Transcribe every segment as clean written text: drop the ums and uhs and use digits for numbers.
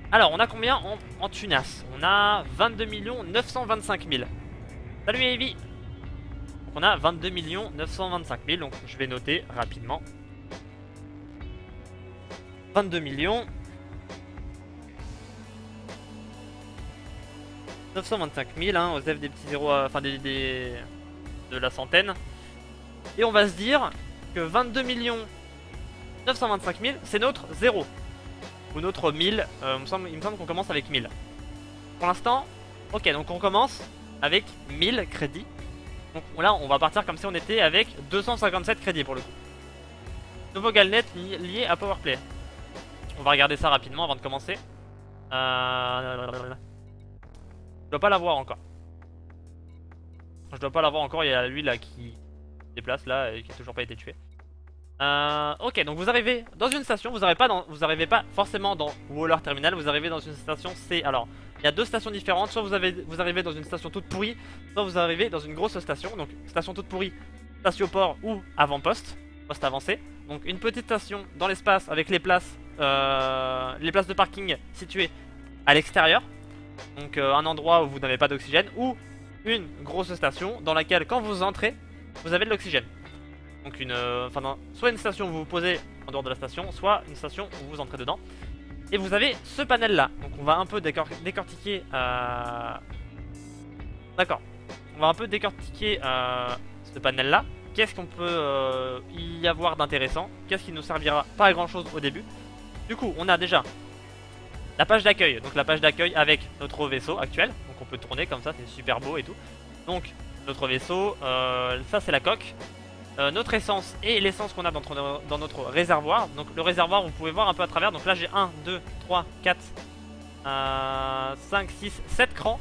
Alors, on a combien en tunas? On a 22 925 000. Salut Evie. Donc on a 22 925 000, donc je vais noter rapidement. 22 925 000, hein, aux F des petits zéros, enfin de la centaine. Et on va se dire que 22 925 000, c'est notre 0. Ou notre 1000, il me semble qu'on commence avec 1000. Pour l'instant, ok, donc on commence avec 1000 crédits. Donc là, on va partir comme si on était avec 257 crédits pour le coup. Nouveau galnet lié à Powerplay. On va regarder ça rapidement avant de commencer. Je dois pas l'avoir encore. Je dois pas l'avoir encore, il y a lui là qui se déplace là et qui a toujours pas été tué. Ok, donc vous arrivez dans une station, vous arrivez pas forcément dans Waller Terminal, vous arrivez dans une station C. Alors, il y a deux stations différentes, soit vous arrivez dans une station toute pourrie, soit vous arrivez dans une grosse station. Donc, station toute pourrie, statioport ou avant-poste, poste avancé. Donc, une petite station dans l'espace avec les places de parking situées à l'extérieur. Donc, un endroit où vous n'avez pas d'oxygène, ou une grosse station dans laquelle, quand vous entrez, vous avez de l'oxygène. Donc soit une station où vous vous posez en dehors de la station, soit une station où vous entrez dedans. Et vous avez ce panel là. Donc on va un peu décortiquer. D'accord. On va un peu décortiquer ce panel là. Qu'est-ce qu'on peut y avoir d'intéressant? Qu'est-ce qui nous servira pas à grand chose au début? Du coup, on a déjà la page d'accueil. Donc la page d'accueil avec notre vaisseau actuel. Donc on peut tourner comme ça, c'est super beau et tout. Donc notre vaisseau, ça c'est la coque. Notre essence et l'essence qu'on a dans notre réservoir. Donc le réservoir, vous pouvez voir un peu à travers. Donc là j'ai 1, 2, 3, 4, 5, 6, 7 crans.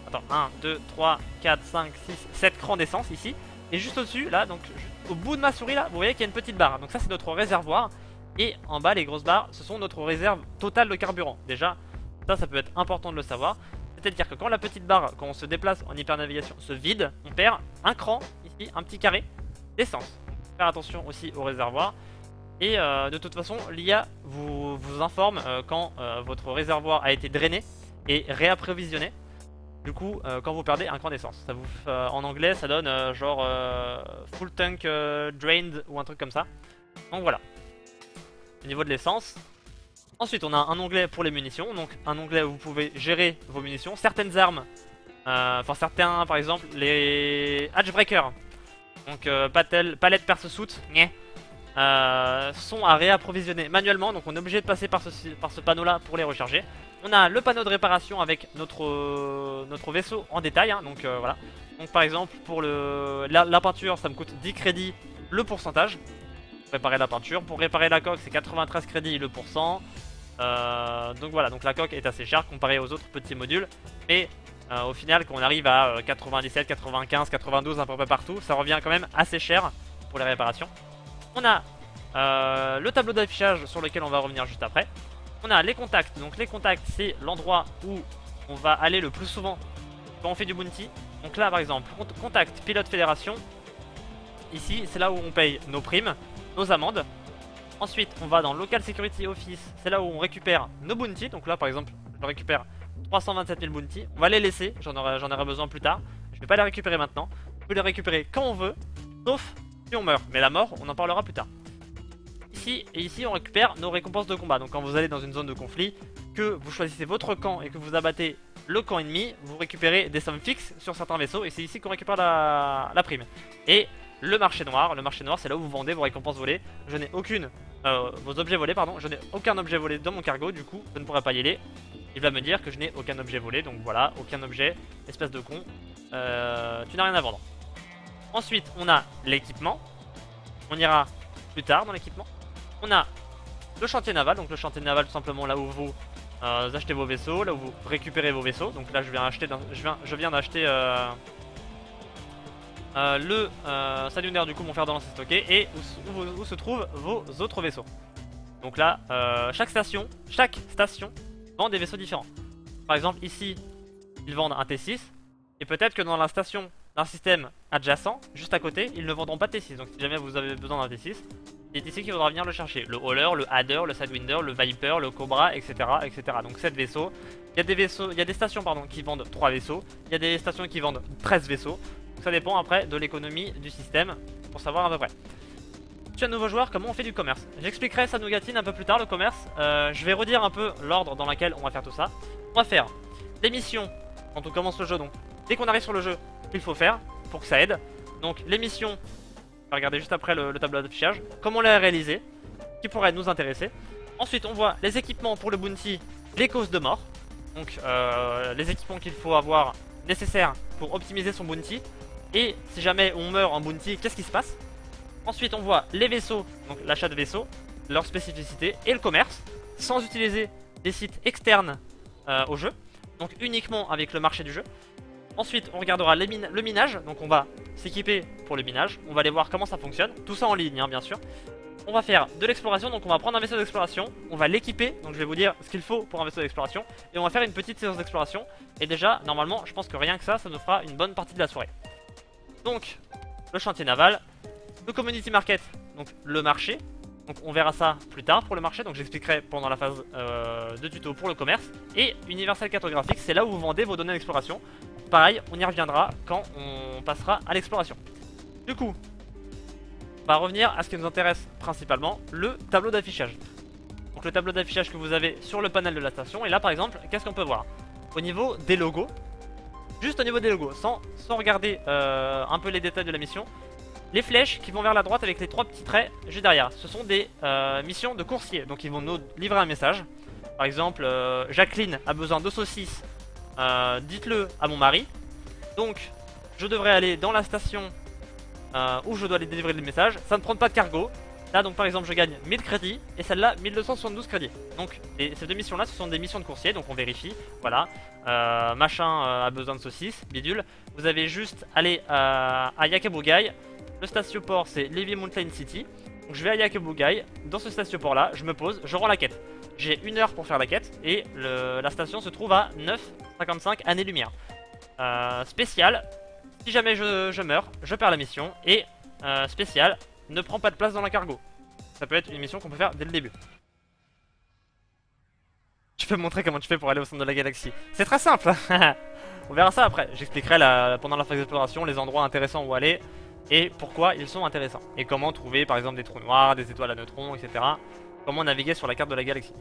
Attends, 1, 2, 3, 4, 5, 6, 7 crans d'essence ici. Et juste au-dessus, là, donc au bout de ma souris là, vous voyez qu'il y a une petite barre. Donc ça c'est notre réservoir. Et en bas les grosses barres, ce sont notre réserve totale de carburant. Déjà, ça peut être important de le savoir. C'est-à-dire que quand la petite barre, quand on se déplace en hypernavigation, se vide, on perd un cran, ici, un petit carré d'essence. Faire attention aussi au réservoir. Et de toute façon, l'IA vous informe quand votre réservoir a été drainé et réapprovisionné. Du coup, quand vous perdez un cran d'essence, ça vous, en anglais, ça donne genre full tank drained ou un truc comme ça. Donc voilà. Au niveau de l'essence. Ensuite, on a un onglet pour les munitions. Donc un onglet où vous pouvez gérer vos munitions. Certaines armes, enfin certains, par exemple, les Hatchbreaker. Donc palette perce-soute sont à réapprovisionner manuellement. Donc on est obligé de passer par ce panneau là pour les recharger. On a le panneau de réparation avec notre vaisseau en détail, hein, donc voilà. Donc par exemple pour la peinture ça me coûte 10 crédits le pourcentage pour réparer la peinture. Pour réparer la coque c'est 93 crédits le pourcent. Donc voilà, donc la coque est assez chère comparée aux autres petits modules. Et au final, quand on arrive à 97, 95, 92 un peu partout, ça revient quand même assez cher pour les réparations. On a le tableau d'affichage sur lequel on va revenir juste après. On a les contacts. Donc les contacts, c'est l'endroit où on va aller le plus souvent quand on fait du bounty. Donc là, par exemple, contact pilote fédération. Ici, c'est là où on paye nos primes, nos amendes. Ensuite, on va dans Local Security Office. C'est là où on récupère nos bounty. Donc là, par exemple, je récupère 327 000 bounty. On va les laisser, j'en aurai besoin plus tard. Je vais pas les récupérer maintenant. On peut les récupérer quand on veut, sauf si on meurt. Mais la mort, on en parlera plus tard. Ici, on récupère nos récompenses de combat. Donc quand vous allez dans une zone de conflit, que vous choisissez votre camp et que vous abattez le camp ennemi, vous récupérez des sommes fixes sur certains vaisseaux. Et c'est ici qu'on récupère la prime. Et le marché noir, c'est là où vous vendez vos récompenses volées. Je n'ai aucune... vos objets volés, pardon. Je n'ai aucun objet volé dans mon cargo, du coup, je ne pourrai pas y aller. Il va me dire que je n'ai aucun objet volé, donc voilà, aucun objet, espèce de con, tu n'as rien à vendre. Ensuite, on a l'équipement, on ira plus tard dans l'équipement. On a le chantier naval, donc le chantier naval tout simplement là où vous achetez vos vaisseaux, là où vous récupérez vos vaisseaux. Donc là je viens d'acheter le Salionaire, du coup mon fer de lance est stocké, et où se trouvent vos autres vaisseaux. Donc là, chaque station vend des vaisseaux différents. Par exemple ici, ils vendent un T6, et peut-être que dans la station d'un système adjacent, juste à côté, ils ne vendront pas de T6. Donc si jamais vous avez besoin d'un T6, c'est ici qu'il faudra venir le chercher. Le Hauler, le Hadder, le Sidewinder, le Viper, le Cobra, etc. etc. Donc 7 vaisseaux. Il y a des stations pardon, qui vendent 3 vaisseaux. Il y a des stations qui vendent 13 vaisseaux. Donc ça dépend après de l'économie du système pour savoir à peu près. Si tu es un nouveau joueur, comment on fait du commerce? J'expliquerai ça Nougatine un peu plus tard le commerce. Je vais redire un peu l'ordre dans lequel on va faire tout ça. On va faire des missions quand on commence le jeu. Donc dès qu'on arrive sur le jeu, il faut faire pour que ça aide. Donc les missions, on va regarder juste après le tableau d'affichage, comment les réaliser, qui pourrait nous intéresser. Ensuite on voit les équipements pour le bounty, les causes de mort. Donc les équipements qu'il faut avoir nécessaires pour optimiser son bounty. Et si jamais on meurt en bounty, qu'est-ce qui se passe? Ensuite on voit les vaisseaux, donc l'achat de vaisseaux, leurs spécificités et le commerce, sans utiliser des sites externes au jeu. Donc uniquement avec le marché du jeu. Ensuite on regardera le minage, donc on va s'équiper pour le minage. On va aller voir comment ça fonctionne, tout ça en ligne hein, bien sûr. On va faire de l'exploration, donc on va prendre un vaisseau d'exploration, on va l'équiper, donc je vais vous dire ce qu'il faut pour un vaisseau d'exploration. Et on va faire une petite séance d'exploration. Et déjà normalement je pense que rien que ça nous fera une bonne partie de la soirée. Donc le chantier naval, le community market, donc le marché. Donc on verra ça plus tard pour le marché, donc j'expliquerai pendant la phase de tuto pour le commerce. Et Universal Cartographic, c'est là où vous vendez vos données d'exploration. Pareil, on y reviendra quand on passera à l'exploration. Du coup, on va revenir à ce qui nous intéresse principalement, le tableau d'affichage. Donc le tableau d'affichage que vous avez sur le panel de la station. Et là par exemple, qu'est-ce qu'on peut voir? Au niveau des logos, juste au niveau des logos, sans regarder un peu les détails de la mission, les flèches qui vont vers la droite avec les 3 petits traits juste derrière, ce sont des missions de coursier. Donc ils vont nous livrer un message. Par exemple, Jacqueline a besoin de saucisses, dites-le à mon mari. Donc je devrais aller dans la station où je dois aller délivrer le message. Ça ne prend pas de cargo. Là donc par exemple je gagne 1000 crédits et celle-là 1272 crédits. Donc ces deux missions là ce sont des missions de coursier. Donc on vérifie, voilà, machin a besoin de saucisses, bidule. Vous avez juste aller à Yakabugai. Le statioport c'est Levy Mountain City. Donc je vais à Yakabugai. Dans ce statioport là je me pose, je rends la quête. J'ai 1 heure pour faire la quête. Et la station se trouve à 9,55 années-lumière. Spécial, si jamais je meurs, je perds la mission. Et spécial, ne prends pas de place dans la cargo. Ça peut être une mission qu'on peut faire dès le début. Je peux me montrer comment tu fais pour aller au centre de la galaxie. C'est très simple. On verra ça après. J'expliquerai pendant la phase d'exploration les endroits intéressants où aller et pourquoi ils sont intéressants. Et comment trouver par exemple des trous noirs, des étoiles à neutrons, etc. Comment naviguer sur la carte de la galaxie.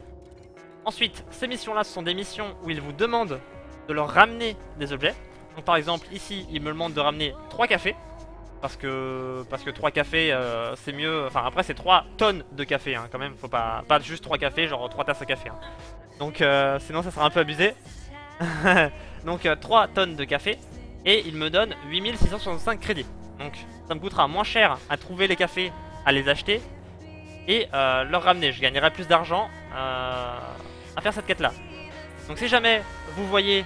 Ensuite, ces missions-là, ce sont des missions où ils vous demandent de leur ramener des objets. Donc par exemple, ici, ils me demandent de ramener 3 cafés. Parce que 3 cafés, c'est mieux. Enfin, après, c'est 3 tonnes de café, hein, quand même. Faut pas juste 3 cafés, genre 3 tasses à café. Hein. Donc, sinon, ça sera un peu abusé. Donc, 3 tonnes de café. Et il me donne 8665 crédits. Donc, ça me coûtera moins cher à trouver les cafés, à les acheter et leur ramener. Je gagnerai plus d'argent à faire cette quête-là. Donc, si jamais vous voyez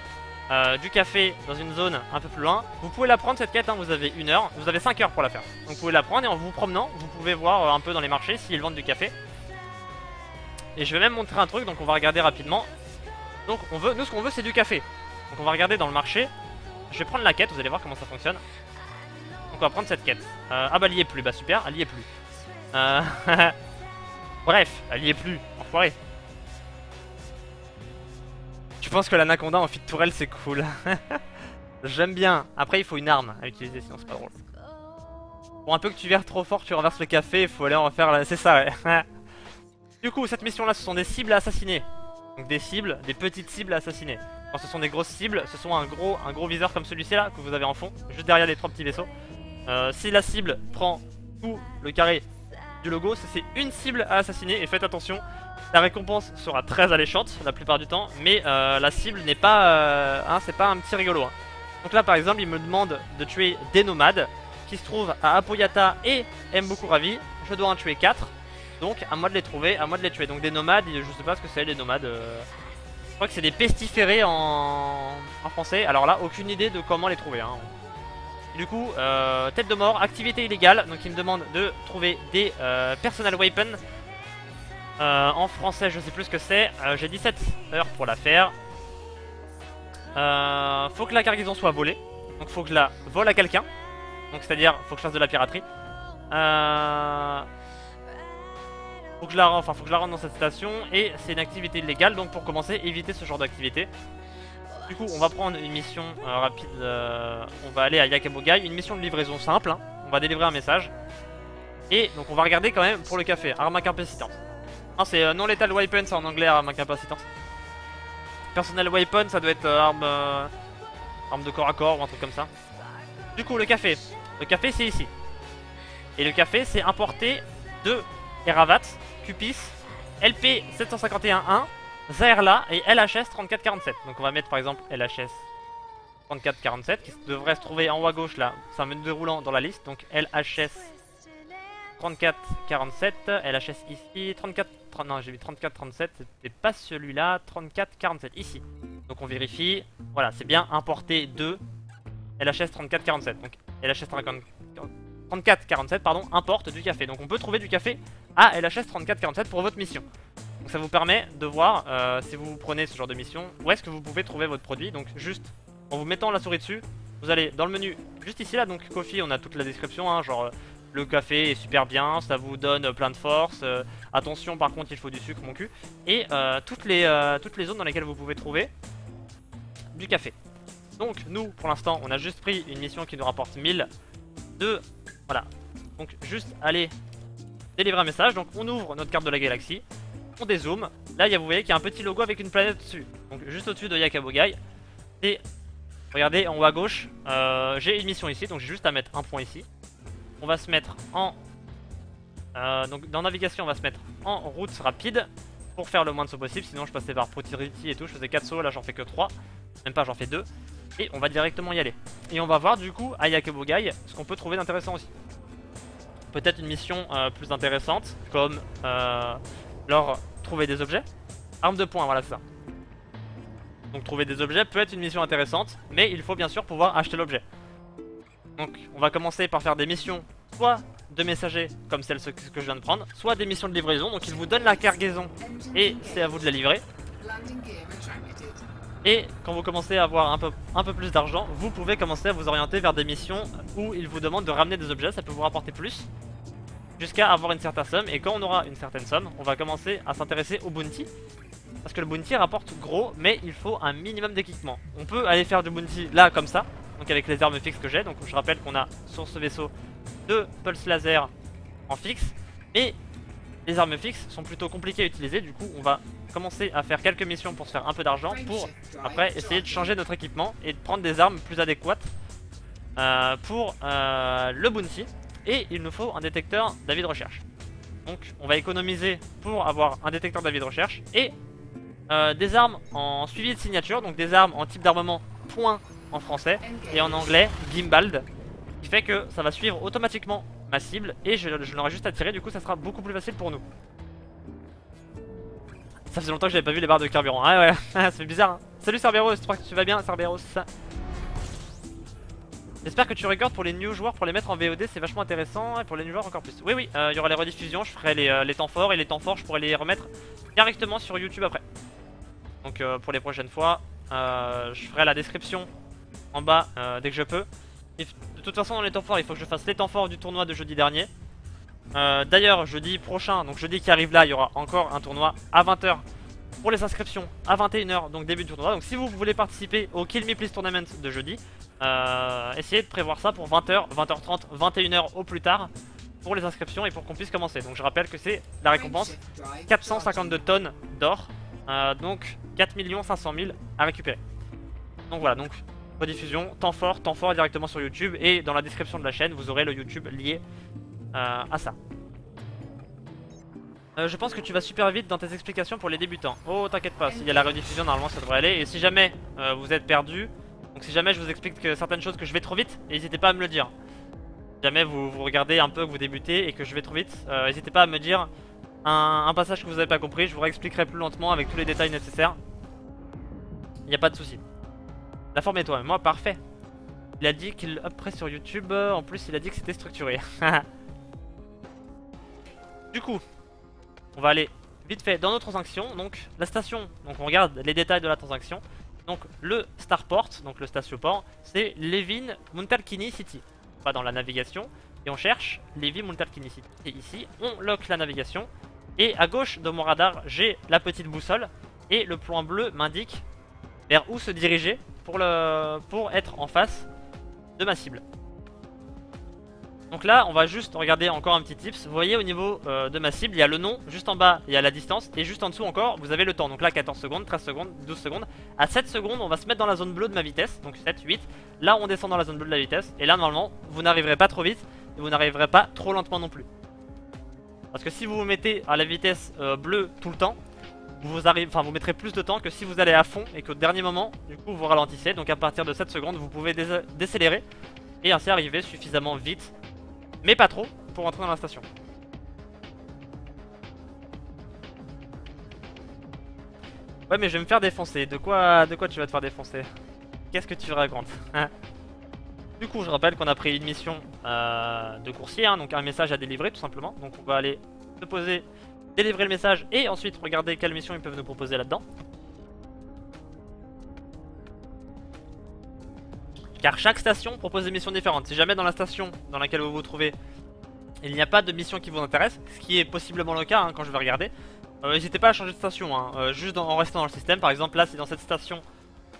du café dans une zone un peu plus loin, vous pouvez la prendre cette quête, hein, vous avez 1 heure, vous avez 5 heures pour la faire. Donc vous pouvez la prendre et en vous promenant, vous pouvez voir un peu dans les marchés s'ils vendent du café. Et je vais même montrer un truc, donc on va regarder rapidement. Donc nous ce qu'on veut c'est du café. Donc on va regarder dans le marché. Je vais prendre la quête, vous allez voir comment ça fonctionne. Donc on va prendre cette quête. Ah bah elle y est plus, bah super, elle y est plus. Bref, elle y est plus, enfoiré. Je pense que l'anaconda en fit tourelle c'est cool. J'aime bien. Après il faut une arme à utiliser sinon c'est pas drôle. Pour un peu que tu verres trop fort, tu renverses le café, il faut aller en refaire là. C'est ça ouais. Du coup cette mission là ce sont des cibles à assassiner. Donc des cibles, des petites cibles à assassiner. Quand ce sont des grosses cibles, ce sont un gros viseur comme celui-ci là que vous avez en fond, juste derrière les 3 petits vaisseaux. Si la cible prend tout le carré du logo, c'est une cible à assassiner et faites attention. La récompense sera très alléchante la plupart du temps, mais la cible n'est pas, c'est pas un petit rigolo. Hein. Donc là par exemple il me demande de tuer des nomades qui se trouvent à Apoyata et Mbukuravi. Je dois en tuer 4, donc à moi de les trouver, à moi de les tuer. Donc des nomades, je sais pas ce que c'est les nomades. Je crois que c'est des pestiférés en français. Alors là aucune idée de comment les trouver. Hein. Du coup, tête de mort, activité illégale. Donc il me demande de trouver des personal weapons. En français je sais plus ce que c'est. J'ai 17 heures pour la faire. Faut que la cargaison soit volée. Donc faut que je la vole à quelqu'un. Donc c'est à dire faut que je fasse de la piraterie. faut que je la rende dans cette station et c'est une activité illégale, donc pour commencer, évitez ce genre d'activité. Du coup, on va prendre une mission rapide, on va aller à Yakabogai, une mission de livraison simple, hein. On va délivrer un message. Et donc on va regarder quand même pour le café, arme incapacitante. Non, c'est non-lethal weapon, c'est en anglais, arme incapacitante. Personnel weapon, ça doit être arme de corps à corps ou un truc comme ça. Du coup, le café c'est ici. Et le café c'est importé de Eravat, Cupis, LP 751-1, Zaerla et LHS 3447. Donc on va mettre par exemple LHS 3447 qui devrait se trouver en haut à gauche là, c'est un menu déroulant dans la liste. Donc LHS 3447, LHS ici, 34, non j'ai mis 3437, c'était pas celui-là, 3447 ici. Donc on vérifie, voilà c'est bien importé de LHS 3447. Donc LHS 3447 pardon, importe du café. Donc on peut trouver du café à LHS 3447 pour votre mission. Donc ça vous permet de voir si vous prenez ce genre de mission, où est-ce que vous pouvez trouver votre produit. Donc juste en vous mettant la souris dessus, vous allez dans le menu juste ici là, donc Coffee, on a toute la description, hein, genre le café est super bien, ça vous donne plein de force, attention par contre il faut du sucre mon cul, et toutes les zones dans lesquelles vous pouvez trouver du café. Donc nous pour l'instant on a juste pris une mission qui nous rapporte 1000 de... Voilà, donc juste aller délivrer un message, donc on ouvre notre carte de la galaxie, on dézoome, là vous voyez qu'il y a un petit logo avec une planète dessus, donc juste au-dessus de Yakabogai, et regardez en haut à gauche, j'ai une mission ici, donc j'ai juste à mettre un point ici. On va se mettre en... donc dans navigation on va se mettre en route rapide pour faire le moins de sauts possible, sinon je passais par Protirity et tout, je faisais 4 sauts, là j'en fais que 3, même pas j'en fais 2. Et on va directement y aller. Et on va voir du coup à Yakabogai ce qu'on peut trouver d'intéressant aussi. Peut-être une mission plus intéressante, comme leur trouver des objets. Arme de poing, voilà c'est ça. Donc trouver des objets peut être une mission intéressante, mais il faut bien sûr pouvoir acheter l'objet. Donc on va commencer par faire des missions, soit de messagers comme celle que je viens de prendre, soit des missions de livraison. Donc il vous donne la cargaison et c'est à vous de la livrer. Et quand vous commencez à avoir un peu plus d'argent, vous pouvez commencer à vous orienter vers des missions où il vous demande de ramener des objets, ça peut vous rapporter plus, jusqu'à avoir une certaine somme. Et quand on aura une certaine somme, on va commencer à s'intéresser au bounty. Parce que le bounty rapporte gros, mais il faut un minimum d'équipement. On peut aller faire du bounty là comme ça, donc avec les armes fixes que j'ai. Donc je rappelle qu'on a sur ce vaisseau 2 pulse laser en fixe, mais les armes fixes sont plutôt compliquées à utiliser. Du coup on va commencer à faire quelques missions pour se faire un peu d'argent, pour après essayer de changer notre équipement et de prendre des armes plus adéquates pour le bounty. Et il nous faut un détecteur d'avis de recherche. Donc on va économiser pour avoir un détecteur d'avis de recherche et des armes en suivi de signature, donc des armes en type d'armement point en français et en anglais gimbal, qui fait que ça va suivre automatiquement ma cible et je l'aurai juste à tirer, du coup ça sera beaucoup plus facile pour nous. Ça faisait longtemps que j'avais pas vu les barres de carburant. Ah ouais, ça fait bizarre hein. Salut Cerberus, j'espère que tu vas bien Cerberus. J'espère que tu regardes pour les new joueurs, pour les mettre en VOD, c'est vachement intéressant, et pour les new joueurs encore plus. Oui oui, il y aura les rediffusions, je ferai les temps forts, et les temps forts je pourrai les remettre directement sur YouTube après. Donc pour les prochaines fois, je ferai la description en bas dès que je peux. Et de toute façon dans les temps forts, il faut que je fasse les temps forts du tournoi de jeudi dernier. D'ailleurs jeudi prochain, donc jeudi qui arrive là, il y aura encore un tournoi à 20 h pour les inscriptions, à 21 h donc début du tournoi. Donc si vous voulez participer au Kill Me Please Tournament de jeudi, essayez de prévoir ça pour 20 h, 20h30, 21 h au plus tard pour les inscriptions et pour qu'on puisse commencer. Donc je rappelle que c'est la récompense 452 tonnes d'or, donc 4 500 000 à récupérer. Donc voilà, donc rediffusion, temps fort directement sur YouTube, et dans la description de la chaîne vous aurez le YouTube lié à ça. Je pense que tu vas super vite dans tes explications pour les débutants. Oh t'inquiète pas, s'il y a la rediffusion normalement ça devrait aller. Et si jamais vous êtes perdu, donc si jamais je vous explique certaines choses que je vais trop vite, n'hésitez pas à me le dire. Si jamais vous regardez un peu, que vous débutez et que je vais trop vite, n'hésitez pas à me dire un passage que vous n'avez pas compris, je vous réexpliquerai plus lentement avec tous les détails nécessaires. Il n'y a pas de souci. La forme est toi, moi parfait. Il a dit qu'il uppress sur YouTube, en plus il a dit que c'était structuré. Du coup, on va aller vite fait dans nos transactions. Donc la station, donc on regarde les détails de la transaction. Donc le starport, donc le statioport, c'est Levin Muntalkini City. On va dans la navigation et on cherche Levin Muntalkini City. Et ici, on lock la navigation Et à gauche de mon radar, j'ai la petite boussole. Et le point bleu m'indique vers où se diriger pour être en face de ma cible. Donc là, on va juste regarder encore un petit tips. Vous voyez au niveau de ma cible, il y a le nom, juste en bas, il y a la distance, et juste en dessous encore, vous avez le temps. Donc là, 14 secondes, 13 secondes, 12 secondes. À 7 secondes, on va se mettre dans la zone bleue de ma vitesse, donc 7, 8. Là, on descend dans la zone bleue de la vitesse, et là, normalement, vous n'arriverez pas trop vite, et vous n'arriverez pas trop lentement non plus. Parce que si vous vous mettez à la vitesse bleue tout le temps, vous mettrez plus de temps que si vous allez à fond, et qu'au dernier moment, du coup, vous ralentissez. Donc à partir de 7 secondes, vous pouvez décélérer, et ainsi arriver suffisamment vite, mais pas trop, pour rentrer dans la station. Ouais, mais je vais me faire défoncer. De quoi tu vas te faire défoncer? Qu'est-ce que tu racontes? Du coup, je rappelle qu'on a pris une mission de coursier, hein, donc un message à délivrer tout simplement. Donc on va aller se poser, délivrer le message et ensuite regarder quelle mission ils peuvent nous proposer là-dedans. Car chaque station propose des missions différentes. Si jamais dans la station dans laquelle vous vous trouvez, il n'y a pas de mission qui vous intéresse, ce qui est possiblement le cas hein, quand je vais regarder, n'hésitez pas à changer de station, hein, juste en restant dans le système. Par exemple là, si dans cette station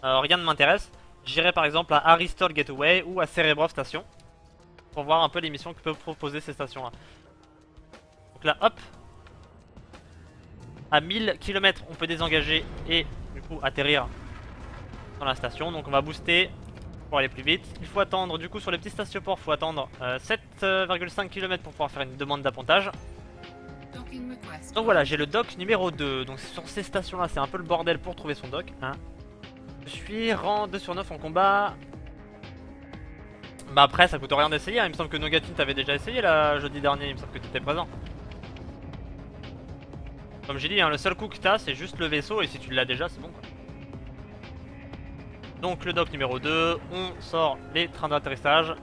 rien ne m'intéresse, j'irai par exemple à Aristol Gateway ou à Cerebrov Station pour voir un peu les missions que peuvent proposer ces stations là. Donc là hop, à 1000 km on peut désengager et du coup atterrir dans la station. Donc on va booster pour aller plus vite. Il faut attendre du coup sur les petits stations-ports, il faut attendre 7,5 km pour pouvoir faire une demande d'appontage. Donc voilà, j'ai le dock numéro 2. Donc sur ces stations là c'est un peu le bordel pour trouver son dock hein. Je suis rang 2 sur 9 en combat. Bah après ça coûte rien d'essayer hein. Il me semble que Nogatine t'avais déjà essayé là jeudi dernier. Il me semble que tu étais présent. Comme j'ai dit hein, le seul coup que t'as c'est juste le vaisseau. Et si tu l'as déjà c'est bon quoi. Donc le dock numéro 2, on sort les trains d'atterrissage.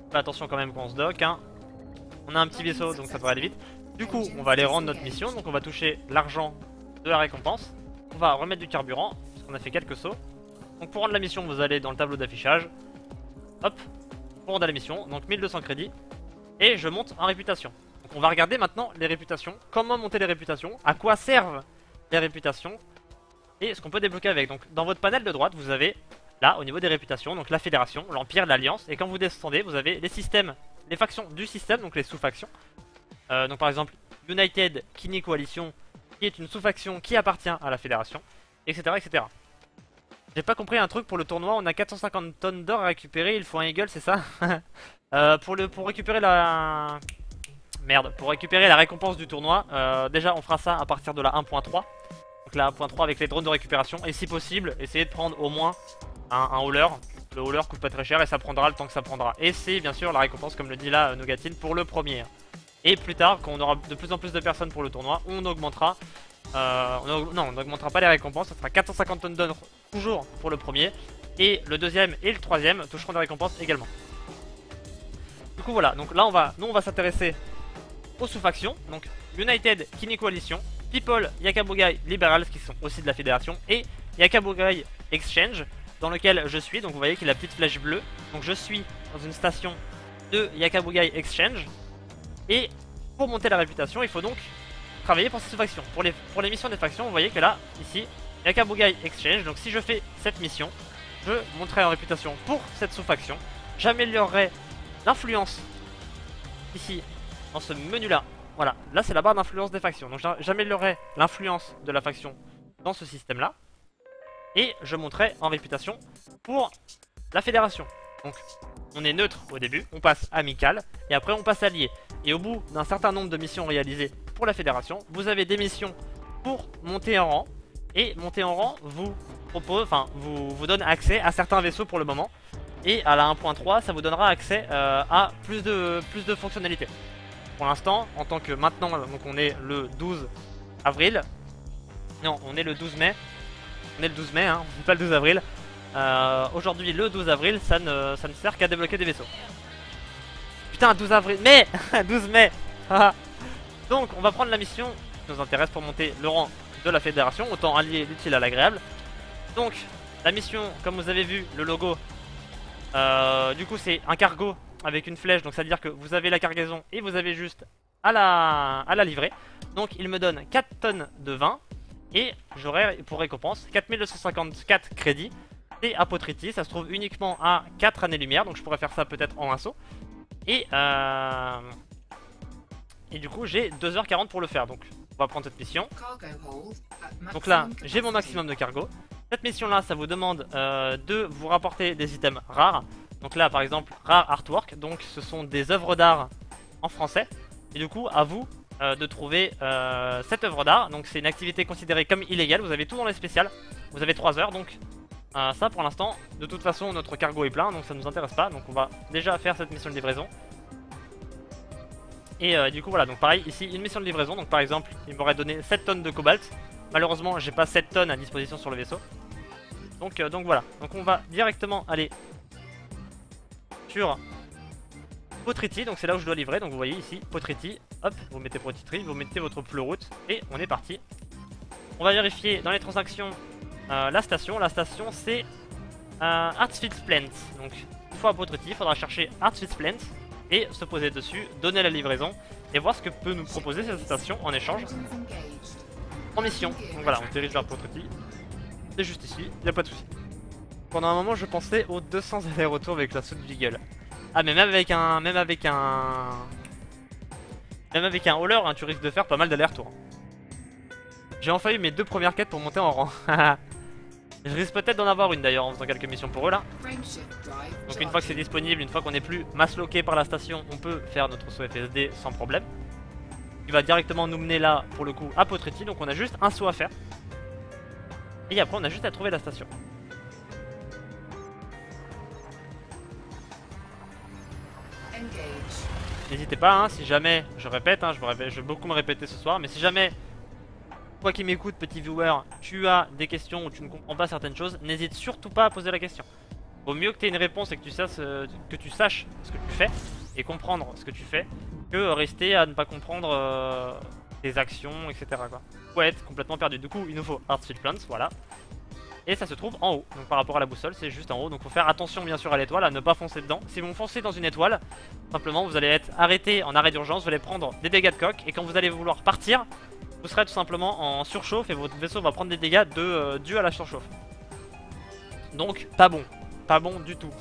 Fais attention quand même quand on se dock hein. On a un petit vaisseau donc ça devrait aller vite. Du coup on va aller rendre notre mission. Donc on va toucher l'argent de la récompense. On va remettre du carburant parce qu'on a fait quelques sauts. Donc pour rendre la mission vous allez dans le tableau d'affichage. Hop, pour rendre la mission. Donc 1200 crédits. Et je monte en réputation. Donc on va regarder maintenant les réputations. Comment monter les réputations, à quoi servent les réputations et ce qu'on peut débloquer avec. Donc dans votre panel de droite vous avez là au niveau des réputations, donc la fédération, l'empire, l'alliance. Et quand vous descendez vous avez les systèmes, les factions du système, donc les sous-factions. Donc par exemple United Kini Coalition qui est une sous-faction qui appartient à la fédération, etc. etc. J'ai pas compris un truc pour le tournoi, on a 450 tonnes d'or à récupérer, il faut un eagle c'est ça? Pour récupérer la... Merde, pour récupérer la récompense du tournoi, déjà on fera ça à partir de la 1.3. Donc la 1.3 avec les drones de récupération. Et si possible, essayez de prendre au moins un hauler. Le hauler coûte pas très cher et ça prendra le temps que ça prendra. Et c'est bien sûr la récompense comme le dit là Nogatine pour le premier. Et plus tard, quand on aura de plus en plus de personnes pour le tournoi, on augmentera. Non, on n'augmentera pas les récompenses, ça sera 450 tonnes d'or toujours pour le premier. Et le deuxième et le troisième toucheront des récompenses également. Du coup voilà, donc là nous on va s'intéresser aux sous-factions, donc United Kini Coalition, People Yakabugai Liberals qui sont aussi de la fédération et Yakabugai Exchange dans lequel je suis. Donc vous voyez qu'il a la petite flèche bleue. Donc je suis dans une station de Yakabugai Exchange. Et pour monter la réputation il faut donc travailler pour ces sous-factions. Pour les missions des factions vous voyez que là, ici, Yakabugai Exchange. Donc si je fais cette mission, je monterai en réputation pour cette sous-faction. J'améliorerai l'influence ici dans ce menu là. Voilà, là c'est la barre d'influence des factions. Donc j'améliorerai l'influence de la faction dans ce système là. Et je monterai en réputation pour la fédération. Donc on est neutre au début, on passe amical et après on passe allié. Et au bout d'un certain nombre de missions réalisées pour la fédération, vous avez des missions pour monter en rang. Et monter en rang vous propose, enfin vous donne accès à certains vaisseaux pour le moment. Et à la 1.3 ça vous donnera accès à plus de fonctionnalités. Pour l'instant, en tant que maintenant, donc on est le 12 avril. Non, on est le 12 mai. On est le 12 mai, hein, pas le 12 avril. Aujourd'hui, le 12 avril, ça ne sert qu'à débloquer des vaisseaux. Putain, 12 avril, mais 12 mai. Donc, on va prendre la mission qui nous intéresse pour monter le rang de la fédération. Autant allier l'utile à l'agréable. Donc, la mission, comme vous avez vu, le logo. Du coup, c'est un cargo avec une flèche, donc ça veut dire que vous avez la cargaison et vous avez juste à la livrer. Donc il me donne 4 tonnes de vin et j'aurai pour récompense 4254 crédits. Et Apotriti, ça se trouve uniquement à 4 années-lumière, donc je pourrais faire ça peut-être en un saut. Et du coup j'ai 2h40 pour le faire, donc on va prendre cette mission. Donc là j'ai mon maximum de cargo. Cette mission là ça vous demande de vous rapporter des items rares. Donc là par exemple rare artwork, donc ce sont des œuvres d'art en français. Et du coup à vous de trouver cette œuvre d'art. Donc c'est une activité considérée comme illégale, vous avez tout dans les spéciales. Vous avez 3 heures donc ça pour l'instant, de toute façon notre cargo est plein donc ça nous intéresse pas. Donc on va déjà faire cette mission de livraison. Et du coup voilà, donc pareil ici une mission de livraison. Donc par exemple il m'aurait donné 7 tonnes de cobalt. Malheureusement j'ai pas 7 tonnes à disposition sur le vaisseau. Donc voilà, donc on va directement aller sur Potriti, donc c'est là où je dois livrer. Donc vous voyez ici Potriti, hop, vous mettez Potriti, vous mettez votre pleuroute et on est parti. On va vérifier dans les transactions la station c'est Artsfield Plant. Donc une fois à Potriti, il faudra chercher Artsfield Plant et se poser dessus, donner la livraison et voir ce que peut nous proposer cette station en échange en mission. Donc voilà, on dirige vers Potriti, c'est juste ici, il n'y a pas de souci. Pendant un moment je pensais aux 200 allers-retours avec la soude Beagle. Ah mais même avec un hauler hein, tu risques de faire pas mal d'allers-retours. J'ai enfin eu mes 2 premières quêtes pour monter en rang. Je risque peut-être d'en avoir une d'ailleurs en faisant quelques missions pour eux là. Donc une fois que c'est disponible, une fois qu'on n'est plus mass-loqué par la station, on peut faire notre saut FSD sans problème. Il va directement nous mener là pour le coup à Potriti, donc on a juste un saut à faire. Et après on a juste à trouver la station. N'hésitez pas hein, si jamais, je répète, hein, je vais beaucoup me répéter ce soir, mais si jamais toi qui m'écoutes, petit viewer, tu as des questions ou tu ne comprends pas certaines choses, n'hésite surtout pas à poser la question. Vaut mieux que tu aies une réponse et que tu saches ce que tu fais et comprendre ce que tu fais que rester à ne pas comprendre tes actions, etc. quoi. Ou être complètement perdu. Du coup, il nous faut Artsfield Plants, voilà. Et ça se trouve en haut. Donc par rapport à la boussole, c'est juste en haut. Donc faut faire attention bien sûr à l'étoile, à ne pas foncer dedans. Si vous foncez dans une étoile, simplement vous allez être arrêté en arrêt d'urgence, vous allez prendre des dégâts de coque. Et quand vous allez vouloir partir, vous serez tout simplement en surchauffe et votre vaisseau va prendre des dégâts dus à la surchauffe. Donc pas bon. Pas bon du tout.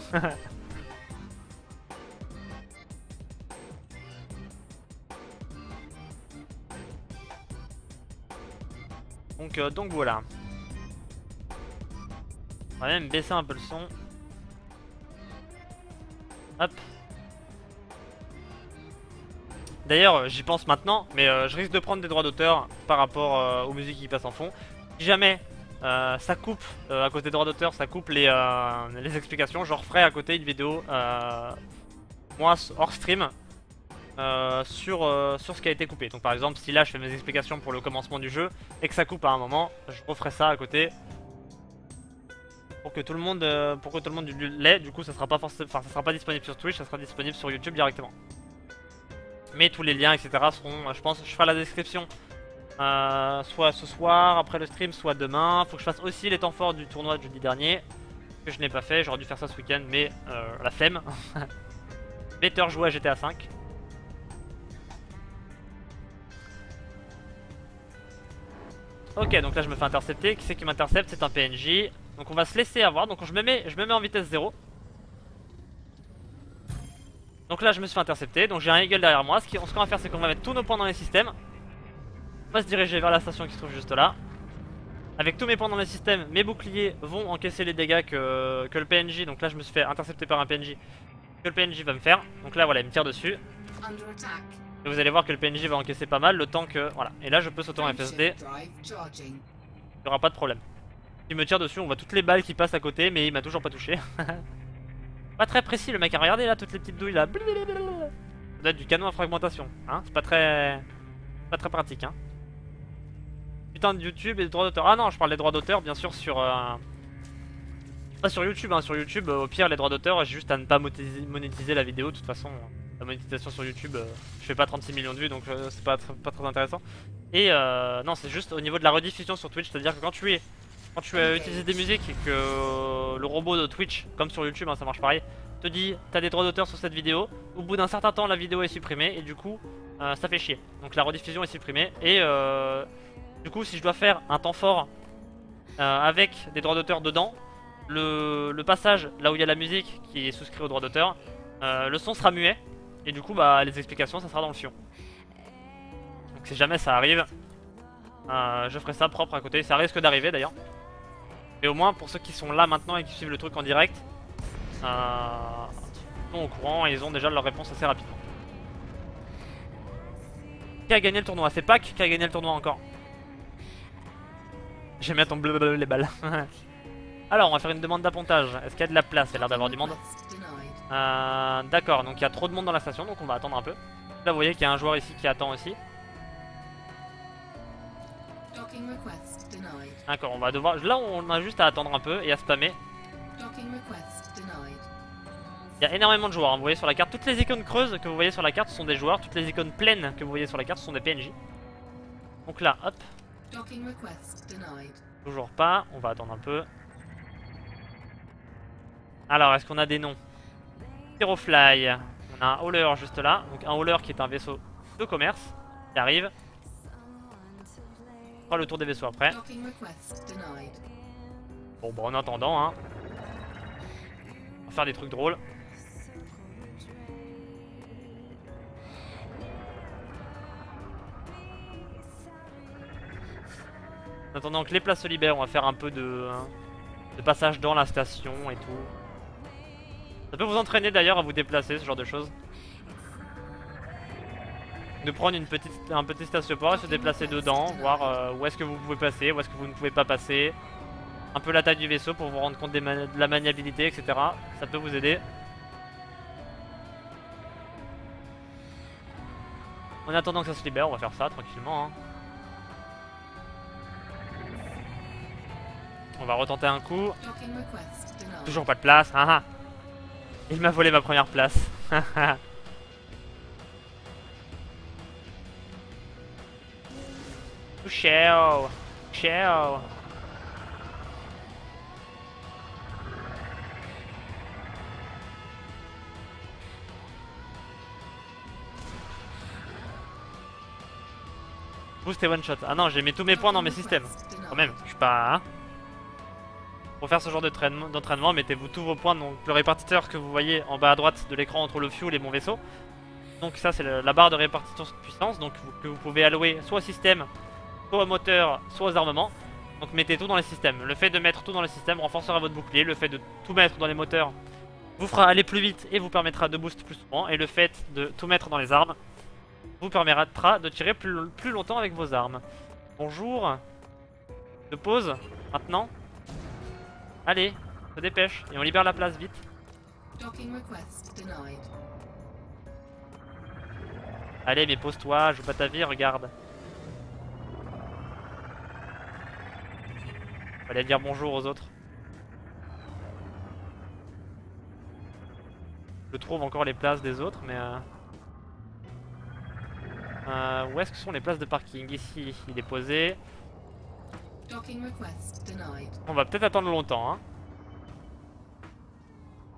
donc voilà. On va même baisser un peu le son. Hop. D'ailleurs j'y pense maintenant, mais je risque de prendre des droits d'auteur par rapport aux musiques qui passent en fond. Si jamais ça coupe à côté des droits d'auteur, ça coupe les explications, je referai à côté une vidéo moi hors stream sur ce qui a été coupé. Donc par exemple si là je fais mes explications pour le commencement du jeu et que ça coupe à un moment, je referai ça à côté pour que tout le monde l'ait. Du coup ça sera pas forcément, ça sera pas disponible sur Twitch, ça sera disponible sur YouTube directement. Mais tous les liens etc seront, je pense, je ferai la description soit ce soir après le stream, soit demain. Faut que je fasse aussi les temps forts du tournoi de jeudi dernier que je n'ai pas fait, j'aurais dû faire ça ce week-end mais la flemme. Better jouer à GTA 5. Ok, donc là je me fais intercepter. Qui c'est qui m'intercepte? C'est un PNJ. Donc on va se laisser avoir. Donc je me mets en vitesse 0. Donc là je me suis fait intercepter. Donc j'ai un Eagle derrière moi. Ce qu'on va faire c'est qu'on va mettre tous nos points dans les systèmes. On va se diriger vers la station qui se trouve juste là. Avec tous mes points dans les systèmes, mes boucliers vont encaisser les dégâts que le PNJ. Donc là je me suis fait intercepter par un PNJ. Que le PNJ va me faire. Donc là voilà, il me tire dessus. Et vous allez voir que le PNJ va encaisser pas mal le temps que... Voilà. Et là je peux sauter en FSD. Il n'y aura pas de problème. Il me tire dessus, on voit toutes les balles qui passent à côté, mais il m'a toujours pas touché. Pas très précis le mec, hein. Regardez là toutes les petites douilles là. Ça doit être du canon à fragmentation. Hein, c'est pas très pratique. Hein. Putain de YouTube et de droits d'auteur. Ah non, je parle des droits d'auteur bien sûr sur... Pas sur YouTube, hein. Sur YouTube au pire les droits d'auteur, j'ai juste à ne pas monétiser la vidéo. De toute façon, la monétisation sur YouTube, je fais pas 36 millions de vues donc c'est pas très intéressant. Et non, c'est juste au niveau de la rediffusion sur Twitch, c'est-à-dire que quand tu as utilisé des musiques et que le robot de Twitch, comme sur YouTube hein, ça marche pareil, te dit t'as des droits d'auteur sur cette vidéo. Au bout d'un certain temps la vidéo est supprimée et du coup ça fait chier. Donc la rediffusion est supprimée et du coup si je dois faire un temps fort avec des droits d'auteur dedans, le passage là où il y a la musique qui est souscrit aux droits d'auteur, le son sera muet et du coup bah les explications ça sera dans le fion. Donc si jamais ça arrive, je ferai ça propre à côté, ça risque d'arriver d'ailleurs. Mais au moins pour ceux qui sont là maintenant et qui suivent le truc en direct, ils sont au courant et ils ont déjà leur réponse assez rapidement. Qui a gagné le tournoi? C'est Pac qui a gagné le tournoi encore. J'aime bien ton blablabla les balles. Alors on va faire une demande d'appontage. Est-ce qu'il y a de la place? Il y a l'air d'avoir du monde. D'accord, donc il y a trop de monde dans la station, donc on va attendre un peu. Là vous voyez qu'il y a un joueur ici qui attend aussi. D'accord, on va devoir... Là on a juste à attendre un peu et à spammer. Il y a énormément de joueurs, hein. Vous voyez sur la carte, toutes les icônes creuses que vous voyez sur la carte sont des joueurs. Toutes les icônes pleines que vous voyez sur la carte sont des PNJ. Donc là, hop. Toujours pas, on va attendre un peu. Alors, est-ce qu'on a des noms? Pyrofly, on a un hauler juste là. Donc un hauler qui est un vaisseau de commerce qui arrive. On fera le tour des vaisseaux après. Bon bah en attendant hein, on va faire des trucs drôles. En attendant que les places se libèrent, on va faire un peu de passage dans la station et tout. Ça peut vous entraîner d'ailleurs à vous déplacer, ce genre de choses. De prendre un petit station-port et se déplacer dedans, voir où est-ce que vous pouvez passer, où est-ce que vous ne pouvez pas passer. Un peu la taille du vaisseau pour vous rendre compte de la maniabilité, etc. Ça peut vous aider. En attendant que ça se libère, on va faire ça tranquillement. Hein. On va retenter un coup. Toujours pas de place. Ah, ah. Il m'a volé ma première place. Ciao. Ciao. Boost et one shot. Ah non, j'ai mis tous mes points dans mes systèmes. Quand même, je suis pas... Hein. Pour faire ce genre d'entraînement, mettez-vous tous vos points, donc le répartiteur que vous voyez en bas à droite de l'écran entre le fuel et mon vaisseau. Donc ça c'est la barre de répartition de puissance, donc que vous pouvez allouer soit au système, soit au moteur, soit aux armements. Donc mettez tout dans les systèmes. Le fait de mettre tout dans les systèmes renforcera votre bouclier, le fait de tout mettre dans les moteurs vous fera aller plus vite et vous permettra de boost plus souvent. Et le fait de tout mettre dans les armes vous permettra de tirer plus longtemps avec vos armes. Bonjour. De pause, maintenant. Allez, se dépêche, et on libère la place vite. Allez, mais pose-toi, joue pas ta vie, regarde. Fallait dire bonjour aux autres. Je trouve encore les places des autres, mais... où est-ce que sont les places de parking? Ici, il est posé. On va peut-être attendre longtemps hein.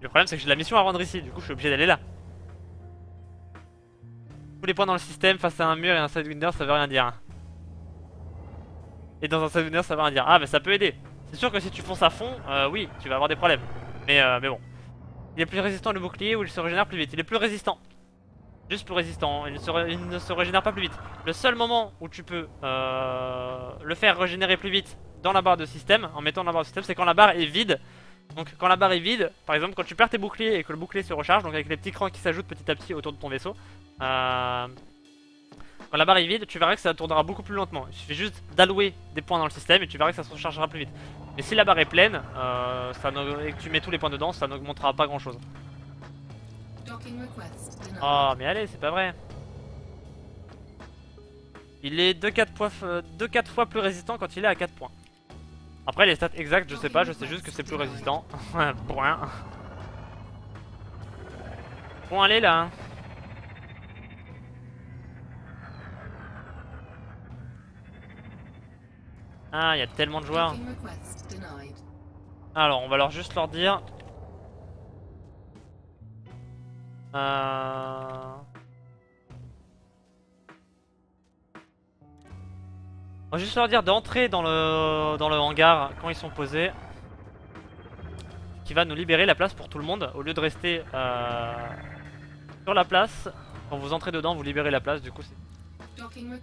Le problème c'est que j'ai de la mission à rendre ici, du coup je suis obligé d'aller là. Tous les points dans le système face à un mur et un Sidewinder ça veut rien dire. Et dans un Sidewinder ça veut rien dire. Ah mais ça peut aider. C'est sûr que si tu fonces à fond, oui tu vas avoir des problèmes. Mais bon. Il est plus résistant le bouclier ou il se régénère plus vite? Il est plus résistant. Juste plus résistant, il ne se régénère pas plus vite. Le seul moment où tu peux le faire régénérer plus vite dans la barre de système, en mettant dans la barre de système, c'est quand la barre est vide. Donc quand la barre est vide, par exemple quand tu perds tes boucliers et que le bouclier se recharge, donc avec les petits crans qui s'ajoutent petit à petit autour de ton vaisseau, quand la barre est vide, tu verras que ça tournera beaucoup plus lentement. Il suffit juste d'allouer des points dans le système et tu verras que ça se rechargera plus vite. Mais si la barre est pleine et que tu mets tous les points dedans, ça n'augmentera pas grand chose. Oh mais allez, c'est pas vrai. Il est 2-4 fois plus résistant quand il est à 4 points. Après les stats exactes je sais pas, je sais juste que c'est plus résistant. Point. Bon allez là hein. Ah il y a tellement de joueurs. Alors on va juste leur dire On va juste leur dire d'entrer dans le hangar quand ils sont posés. Qui va nous libérer la place pour tout le monde. Au lieu de rester sur la place. Quand vous entrez dedans, vous libérez la place. Du coup, c'est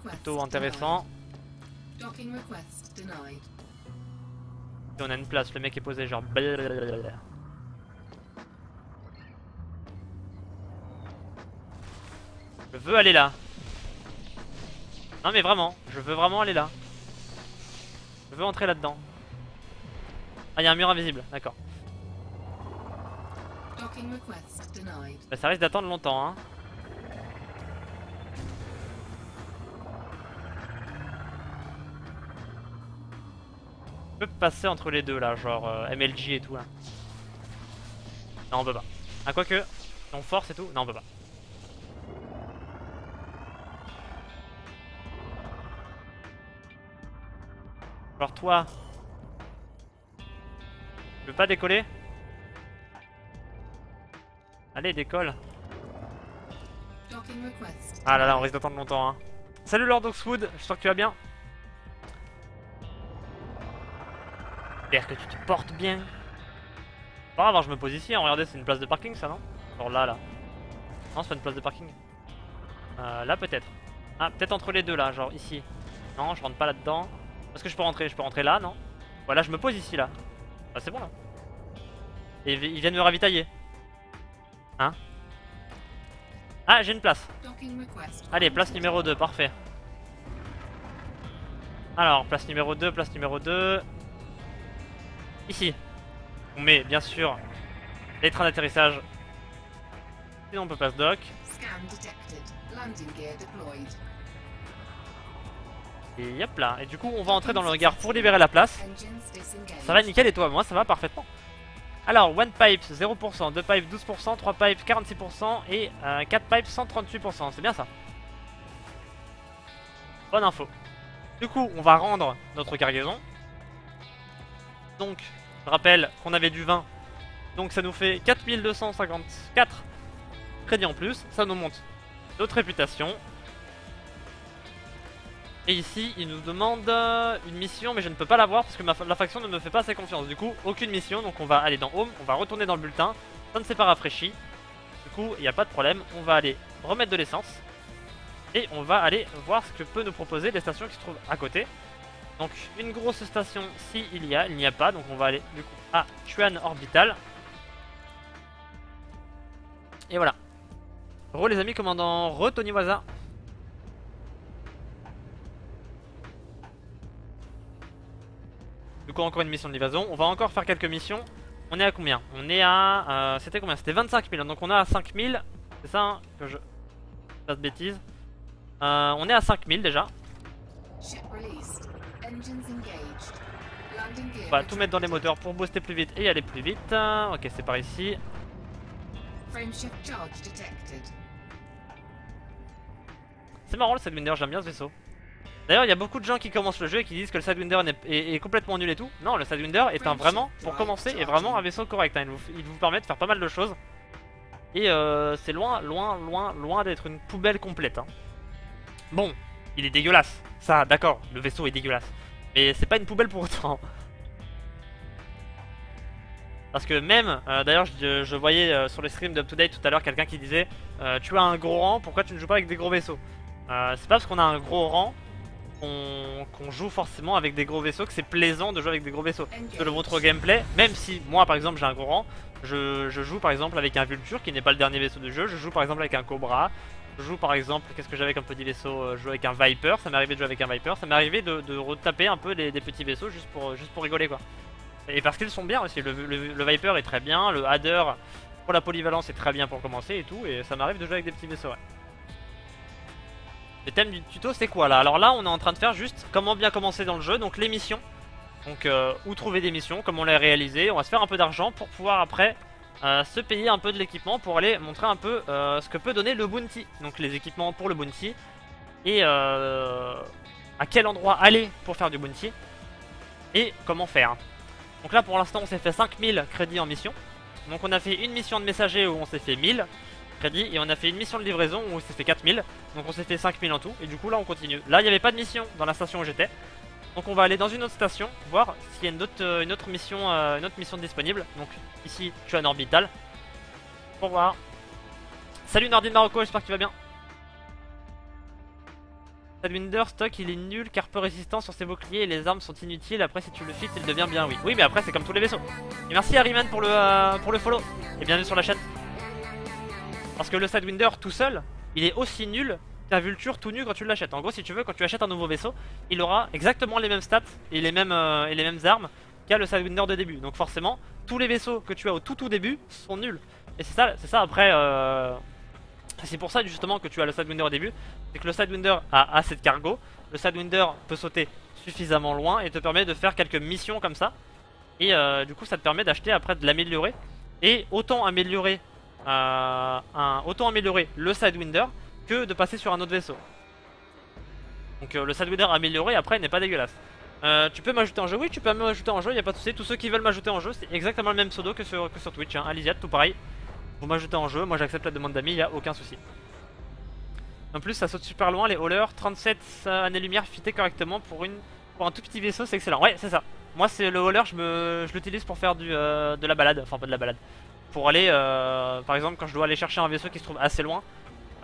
plutôt intéressant. Et on a une place, le mec est posé genre blablabla. Je veux aller là. Non mais vraiment, je veux vraiment aller là. Je veux entrer là-dedans. Ah, il y a un mur invisible, d'accord. Bah, ça risque d'attendre longtemps, hein. Je peux passer entre les deux là, genre MLG et tout là. Non, on peut pas. Ah, quoique, si on force et tout, non, on peut pas. Alors toi, tu veux pas décoller? Allez, décolle. Ah là là, on risque d'attendre longtemps, hein. Salut Lord Oxwood, j'espère que tu vas bien. J'espère que tu te portes bien. Pas grave, je me pose ici, hein. Regardez, c'est une place de parking ça, non? Genre là, là. Non, c'est pas une place de parking. Là peut-être. Ah, peut-être entre les deux là, genre ici. Non, je rentre pas là-dedans. Est-ce que je peux rentrer là, non? Voilà, je me pose ici là. Ah, c'est bon là. Et ils viennent me ravitailler. Hein? Ah, j'ai une place. Allez, place numéro 2, parfait. Alors, place numéro 2, place numéro 2. Ici. On met bien sûr les trains d'atterrissage. Sinon on peut pas se dock. Et hop là. Et du coup on va entrer dans le hangar pour libérer la place. Ça va nickel et toi? Moi ça va parfaitement. Alors, one pipe 0%, 2 pipes 12%, 3 pipes 46% et 4 pipes 138%. C'est bien ça. Bonne info. Du coup on va rendre notre cargaison. Donc, je rappelle qu'on avait du 20. Donc ça nous fait 4254 crédits en plus. Ça nous monte notre réputation. Et ici, il nous demande une mission, mais je ne peux pas l'avoir parce que la faction ne me fait pas assez confiance. Du coup, aucune mission. Donc on va aller dans Home, on va retourner dans le bulletin. Ça ne s'est pas rafraîchi. Du coup, il n'y a pas de problème. On va aller remettre de l'essence. Et on va aller voir ce que peut nous proposer les stations qui se trouvent à côté. Donc une grosse station si il n'y a pas, donc on va aller du coup à Chuan Orbital. Et voilà. Re les amis, commandant Re Tony Waza. Du coup encore une mission de l'évasion, on va encore faire quelques missions. On est à combien? On est à... c'était combien? C'était 25 000, donc on est à 5 000. C'est ça hein, que je... pas de bêtises. On est à 5 000 déjà. On va tout mettre dans les moteurs pour booster plus vite et aller plus vite. Ok, c'est par ici. C'est marrant le Sidewinder, j'aime bien ce vaisseau. D'ailleurs, il y a beaucoup de gens qui commencent le jeu et qui disent que le Sidewinder est complètement nul et tout. Non, le Sidewinder est vraiment, pour commencer, est vraiment un vaisseau correct. Hein. Il vous permet de faire pas mal de choses. Et c'est loin d'être une poubelle complète. Hein. Bon, il est dégueulasse. Ça, d'accord, le vaisseau est dégueulasse. Mais c'est pas une poubelle pour autant. Parce que même, d'ailleurs je voyais sur le stream d'Up to Date tout à l'heure quelqu'un qui disait tu as un gros rang, pourquoi tu ne joues pas avec des gros vaisseaux? C'est pas parce qu'on a un gros rang qu'on joue forcément avec des gros vaisseaux que c'est plaisant de jouer avec des gros vaisseaux. Je le montre au gameplay, même si moi par exemple j'ai un gros rang, je joue par exemple avec un Vulture qui n'est pas le dernier vaisseau du jeu, je joue par exemple avec un Cobra, je joue par exemple, qu'est-ce que j'avais comme petit vaisseau, je joue avec un Viper, ça m'est arrivé de jouer avec un Viper, ça m'est arrivé de retaper un peu des petits vaisseaux juste pour rigoler quoi. Et parce qu'ils sont bien aussi, le Viper est très bien, le Hadder pour la polyvalence est très bien pour commencer et tout, et ça m'arrive de jouer avec des petits vaisseaux ouais. Le thème du tuto c'est quoi là? Alors là on est en train de faire juste comment bien commencer dans le jeu, donc les missions. Donc où trouver des missions, comment les réaliser, on va se faire un peu d'argent pour pouvoir après se payer un peu de l'équipement pour aller montrer un peu ce que peut donner le bounty. Donc les équipements pour le bounty et à quel endroit aller pour faire du bounty et comment faire. Donc là pour l'instant on s'est fait 5000 crédits en mission. Donc on a fait une mission de messager où on s'est fait 1000 crédits et on a fait une mission de livraison où on s'est fait 4000. Donc on s'est fait 5000 en tout et du coup là on continue. Là il n'y avait pas de mission dans la station où j'étais. Donc on va aller dans une autre station, voir s'il y a une autre mission disponible. Donc ici tu as un orbital. Pour voir. Salut Nordin Marocco, j'espère que tu vas bien. Sidewinder stock il est nul car peu résistant sur ses boucliers et les armes sont inutiles. Après si tu le fixes il devient bien, oui. Oui mais après c'est comme tous les vaisseaux. Et merci Harryman pour le follow. Et bienvenue sur la chaîne. Parce que le Sidewinder tout seul, il est aussi nul qu'un Vulture tout nu quand tu l'achètes. En gros si tu veux, quand tu achètes un nouveau vaisseau, il aura exactement les mêmes stats et les mêmes armes qu'a le Sidewinder de début. Donc forcément, tous les vaisseaux que tu as au tout début sont nuls. Et c'est ça après... C'est pour ça justement que tu as le Sidewinder au début. C'est que le Sidewinder a assez de cargo. Le Sidewinder peut sauter suffisamment loin et te permet de faire quelques missions comme ça. Et du coup ça te permet d'acheter après de l'améliorer. Et autant améliorer le Sidewinder que de passer sur un autre vaisseau. Donc le Sidewinder amélioré après n'est pas dégueulasse. Tu peux m'ajouter en jeu? Oui tu peux m'ajouter en jeu, il n'y a pas de souci. Tous ceux qui veulent m'ajouter en jeu c'est exactement le même pseudo que sur Twitch hein. Alisiat tout pareil. Vous m'ajoutez en jeu, moi j'accepte la demande d'amis, il n'y a aucun souci. En plus ça saute super loin les haulers, 37 années-lumière fité correctement pour un tout petit vaisseau, c'est excellent. Ouais c'est ça. Moi c'est le hauler, je l'utilise pour faire de la balade, enfin pas de la balade. Pour aller, par exemple quand je dois aller chercher un vaisseau qui se trouve assez loin,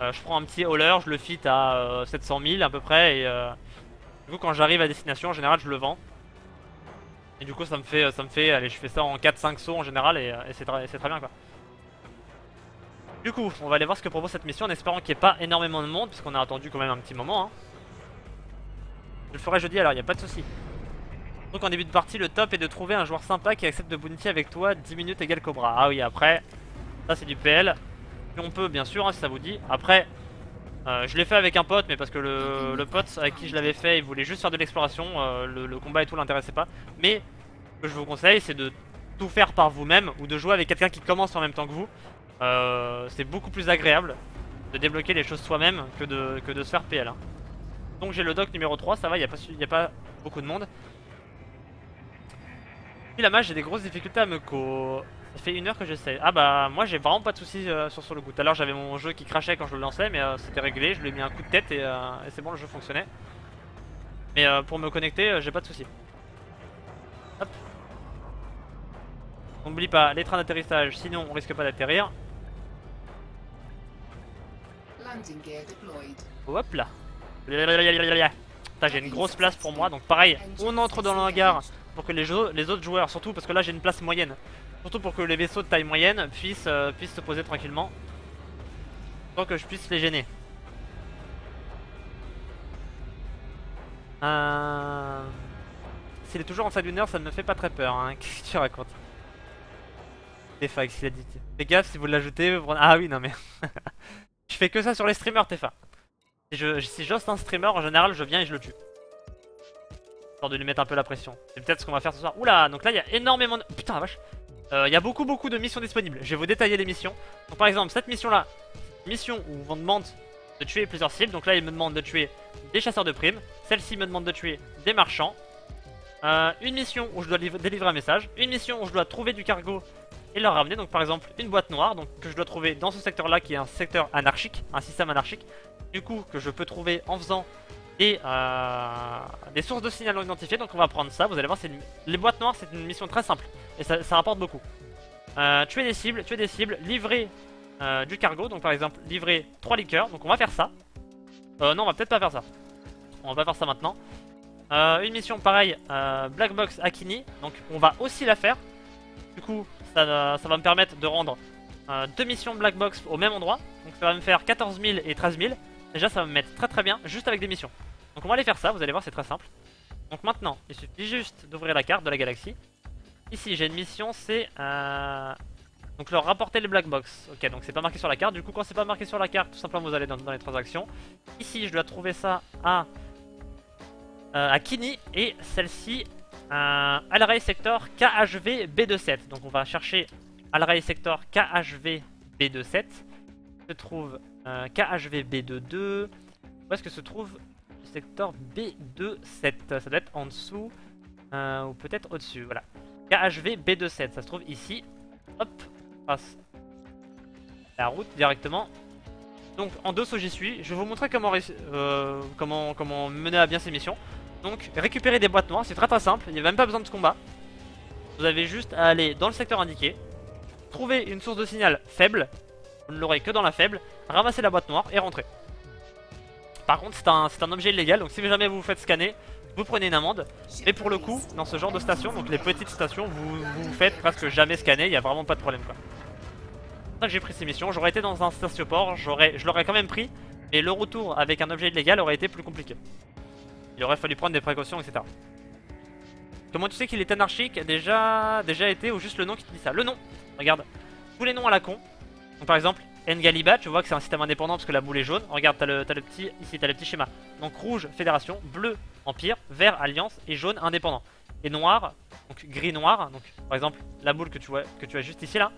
je prends un petit hauler, je le fit à 700 000 à peu près et du coup quand j'arrive à destination en général je le vends. Et du coup ça me fait allez je fais ça en 4-5 sauts en général et c'est très bien quoi. Du coup, on va aller voir ce que propose cette mission en espérant qu'il n'y ait pas énormément de monde, puisqu'on a attendu quand même un petit moment. Hein. Je le ferai jeudi alors, il n'y a pas de souci. Donc en début de partie, le top est de trouver un joueur sympa qui accepte de bounty avec toi, 10 minutes égale Cobra. Ah oui, après, ça c'est du PL. Et on peut, bien sûr, hein, si ça vous dit. Après, je l'ai fait avec un pote, mais parce que le pote avec qui je l'avais fait, il voulait juste faire de l'exploration, le combat et tout l'intéressait pas. Mais ce que je vous conseille, c'est de tout faire par vous-même, ou de jouer avec quelqu'un qui commence en même temps que vous. C'est beaucoup plus agréable de débloquer les choses soi-même que de se faire PL hein. Donc j'ai le dock numéro 3, ça va, il n'y a pas beaucoup de monde. Puis la match j'ai des grosses difficultés à me co. Ça fait 1 heure que j'essaie. Ah bah moi j'ai vraiment pas de soucis sur le coup. Tout à l'heure j'avais mon jeu qui crachait quand je le lançais, mais c'était réglé, je lui ai mis un coup de tête et c'est bon, le jeu fonctionnait. Mais pour me connecter j'ai pas de soucis. Hop. N'oublie pas les trains d'atterrissage, sinon on risque pas d'atterrir. Hop là. J'ai une grosse place pour moi, donc pareil, on entre dans le hangar pour que les autres joueurs, surtout parce que là j'ai une place moyenne, surtout pour que les vaisseaux de taille moyenne puissent se poser tranquillement, sans que je puisse les gêner. S'il est toujours en Sidewinder, ça ne me fait pas très peur, hein. Qu'est-ce que tu racontes? Tefa, il a dit. Fais gaffe si vous l'ajoutez, vous... Ah oui, non mais... Je fais que ça sur les streamers, Tefa. Si j'hoste un streamer, en général, je viens et je le tue. Histoire de lui mettre un peu la pression. C'est peut-être ce qu'on va faire ce soir. Oula, donc là, il y a énormément de... Putain, la vache. Il y a beaucoup de missions disponibles. Je vais vous détailler les missions. Donc par exemple, cette mission-là, mission où on demande de tuer plusieurs cibles. Donc là, il me demande de tuer des chasseurs de primes. Celle-ci me demande de tuer des marchands. Une mission où je dois délivrer un message. Une mission où je dois trouver du cargo et leur ramener. Donc par exemple une boîte noire donc, que je dois trouver dans ce secteur là qui est un secteur anarchique, un système anarchique. Du coup que je peux trouver en faisant des sources de signal non identifiées. Donc on va prendre ça, vous allez voir les boîtes noires c'est une mission très simple et ça rapporte beaucoup. Tuer des cibles, livrer du cargo. Donc par exemple livrer 3 liqueurs. Donc on va faire ça. Non on va peut-être pas faire ça. On va faire ça maintenant. Une mission pareil, Black Box Akini. Donc on va aussi la faire. Du coup ça va me permettre de rendre 2 missions Black Box au même endroit. Donc ça va me faire 14 000 et 13 000. Déjà ça va me mettre très bien juste avec des missions. Donc on va aller faire ça, vous allez voir c'est très simple. Donc maintenant il suffit juste d'ouvrir la carte de la galaxie. Ici j'ai une mission, c'est donc leur rapporter les Black Box. Ok donc c'est pas marqué sur la carte, du coup quand c'est pas marqué sur la carte tout simplement vous allez dans les transactions. Ici je dois trouver ça à Kini et celle-ci Al-Ray Sector KHV B27. Donc on va chercher Al-Ray Sector KHV B27. Se trouve KHV B22. Où est-ce que se trouve le secteur B27? Ça doit être en dessous ou peut-être au-dessus. Voilà. KHV B27, ça se trouve ici. Hop, passe. la route directement. Donc en dessous j'y suis, je vais vous montrer comment mener à bien ces missions. Donc récupérer des boîtes noires, c'est très très simple, il n'y a même pas besoin de combat. Vous avez juste à aller dans le secteur indiqué, trouver une source de signal faible, vous ne l'aurez que dans la faible, ramasser la boîte noire et rentrer. Par contre c'est un objet illégal, donc si jamais vous vous faites scanner, vous prenez une amende. Mais pour le coup, dans ce genre de station, donc les petites stations, vous faites presque jamais scanner, il n'y a vraiment pas de problème quoi. C'est pour ça que j'ai pris ces missions, j'aurais été dans un statioport, je l'aurais quand même pris, mais le retour avec un objet illégal aurait été plus compliqué. Il aurait fallu prendre des précautions, etc. Comment tu sais qu'il est anarchique? Déjà été, ou juste le nom qui te dit ça? Le nom, regarde, tous les noms à la con. Donc par exemple, Ngaliba, tu vois que c'est un système indépendant parce que la boule est jaune. Regarde, t'as le petit, ici t'as le petit schéma. Donc rouge, fédération, bleu, empire, vert, alliance, et jaune, indépendant. Et noir, donc gris-noir, donc par exemple la boule que tu as juste ici là.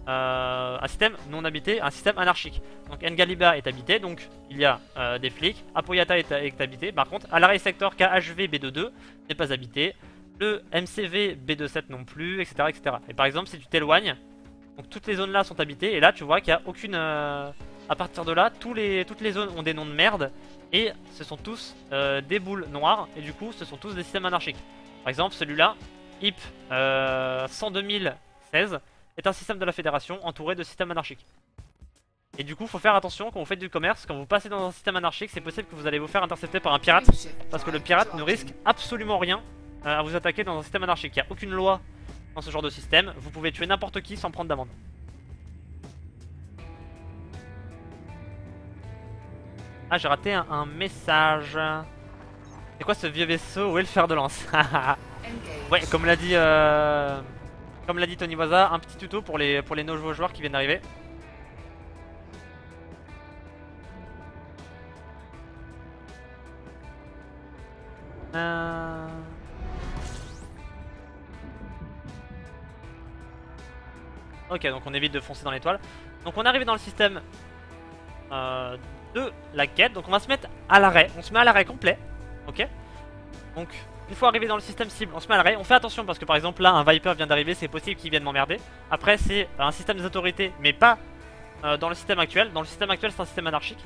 Un système non habité, un système anarchique. Donc Ngaliba est habité, donc il y a des flics. Apoyata est habité. Par contre, Alaray Sector KHV B22 n'est pas habité. Le MCV B27 non plus, etc., etc. Et par exemple, si tu t'éloignes, donc toutes les zones là sont habitées. Et là, tu vois qu'il n'y a aucune. À partir de là, toutes les zones ont des noms de merde. Et ce sont tous des boules noires. Et du coup, ce sont tous des systèmes anarchiques. Par exemple, celui-là, IP 102016. Est un système de la fédération entouré de systèmes anarchiques. Et du coup faut faire attention quand vous faites du commerce, quand vous passez dans un système anarchique, c'est possible que vous allez vous faire intercepter par un pirate. Parce que le pirate ne risque absolument rien à vous attaquer dans un système anarchique. Il n'y a aucune loi dans ce genre de système, vous pouvez tuer n'importe qui sans prendre d'amende. Ah, j'ai raté un message. C'est quoi ce vieux vaisseau? Où est le fer de lance? Ouais, comme l'a dit Tony Waza, un petit tuto pour les nouveaux joueurs qui viennent d'arriver. Ok, donc on évite de foncer dans l'étoile. Donc on est arrivé dans le système de la quête. Donc on va se mettre à l'arrêt. On se met à l'arrêt complet. Ok. Donc une fois arrivé dans le système cible, on se met à l'arrêt. On fait attention parce que par exemple là un Viper vient d'arriver, c'est possible qu'il vienne m'emmerder. Après c'est un système des autorités, mais pas dans le système actuel. Dans le système actuel c'est un système anarchique.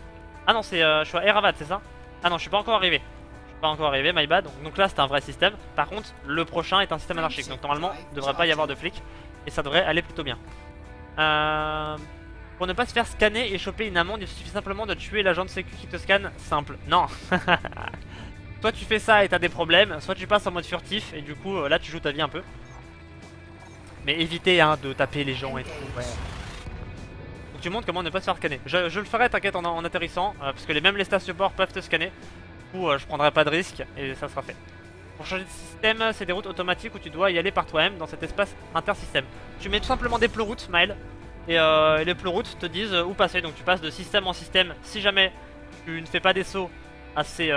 Ah non, c'est je suis à Eravat, c'est ça? Ah non, je suis pas encore arrivé. Je suis pas encore arrivé, my bad. Donc là c'est un vrai système. Par contre le prochain est un système anarchique. Donc normalement il ne devrait pas y avoir de flics. Et ça devrait aller plutôt bien. Pour ne pas se faire scanner et choper une amende, il suffit simplement de tuer l'agent de sécu qui te scanne. Simple. Non. Soit tu fais ça et t'as des problèmes, soit tu passes en mode furtif et du coup là tu joues ta vie un peu. Mais évitez hein, de taper les gens et tout. Ouais. Donc tu montres comment ne pas se faire scanner. Je le ferai, t'inquiète, en atterrissant, parce que même les stations-ports peuvent te scanner. Du coup je prendrai pas de risque et ça sera fait. Pour changer de système, c'est des routes automatiques où tu dois y aller par toi-même dans cet espace intersystème. Tu mets tout simplement des pleuroutes, Maël, et les pleuroutes te disent où passer. Donc tu passes de système en système. Si jamais tu ne fais pas des sauts si tu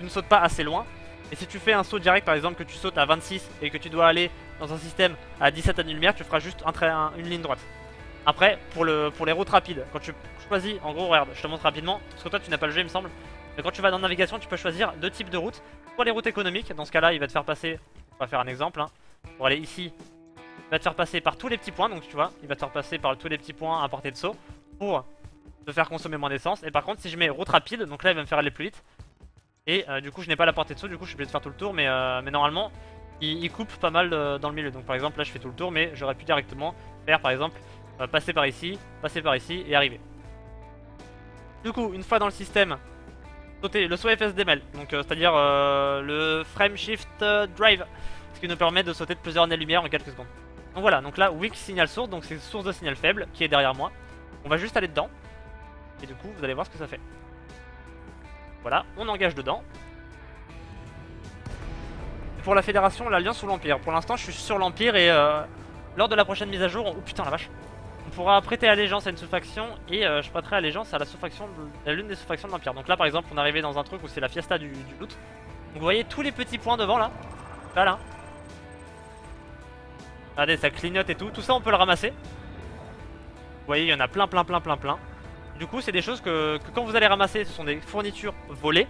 ne sautes pas assez loin, et si tu fais un saut direct par exemple que tu sautes à 26 et que tu dois aller dans un système à 17 années-lumière, tu feras juste une ligne droite. Après pour les routes rapides, quand tu choisis, en gros regarde, je te montre rapidement, parce que toi tu n'as pas le jeu il me semble. Mais quand tu vas dans navigation, tu peux choisir deux types de routes. Soit les routes économiques, dans ce cas là il va te faire passer, on va faire un exemple hein. Pour aller ici, il va te faire passer par tous les petits points, donc tu vois, il va te faire passer par tous les petits points à portée de saut pour te faire consommer moins d'essence. Et par contre si je mets route rapide, donc là il va me faire aller plus vite. Et du coup je n'ai pas la portée de saut, du coup je suis obligé de faire tout le tour. Mais normalement il coupe pas mal dans le milieu. Donc par exemple là je fais tout le tour, mais j'aurais pu directement faire par exemple passer par ici et arriver. Du coup une fois dans le système, sauter le saut FSDML, donc c'est-à-dire le Frame Shift Drive, ce qui nous permet de sauter de plusieurs années-lumière en quelques secondes. Donc voilà, donc là weak signal source, donc c'est source de signal faible qui est derrière moi. On va juste aller dedans et du coup vous allez voir ce que ça fait. Voilà, on engage dedans. Et pour la fédération, l'alliance ou l'empire. Pour l'instant je suis sur l'empire et lors de la prochaine mise à jour, oh putain la vache, on pourra prêter allégeance à une sous-faction et je prêterai allégeance à la sous-faction de l'une des sous-factions de l'empire. Donc là par exemple on est arrivé dans un truc où c'est la fiesta du loot. Donc vous voyez tous les petits points devant là. Là. Regardez, ça clignote et tout. Tout ça on peut le ramasser. Vous voyez il y en a plein. Du coup c'est des choses que quand vous allez ramasser, ce sont des fournitures volées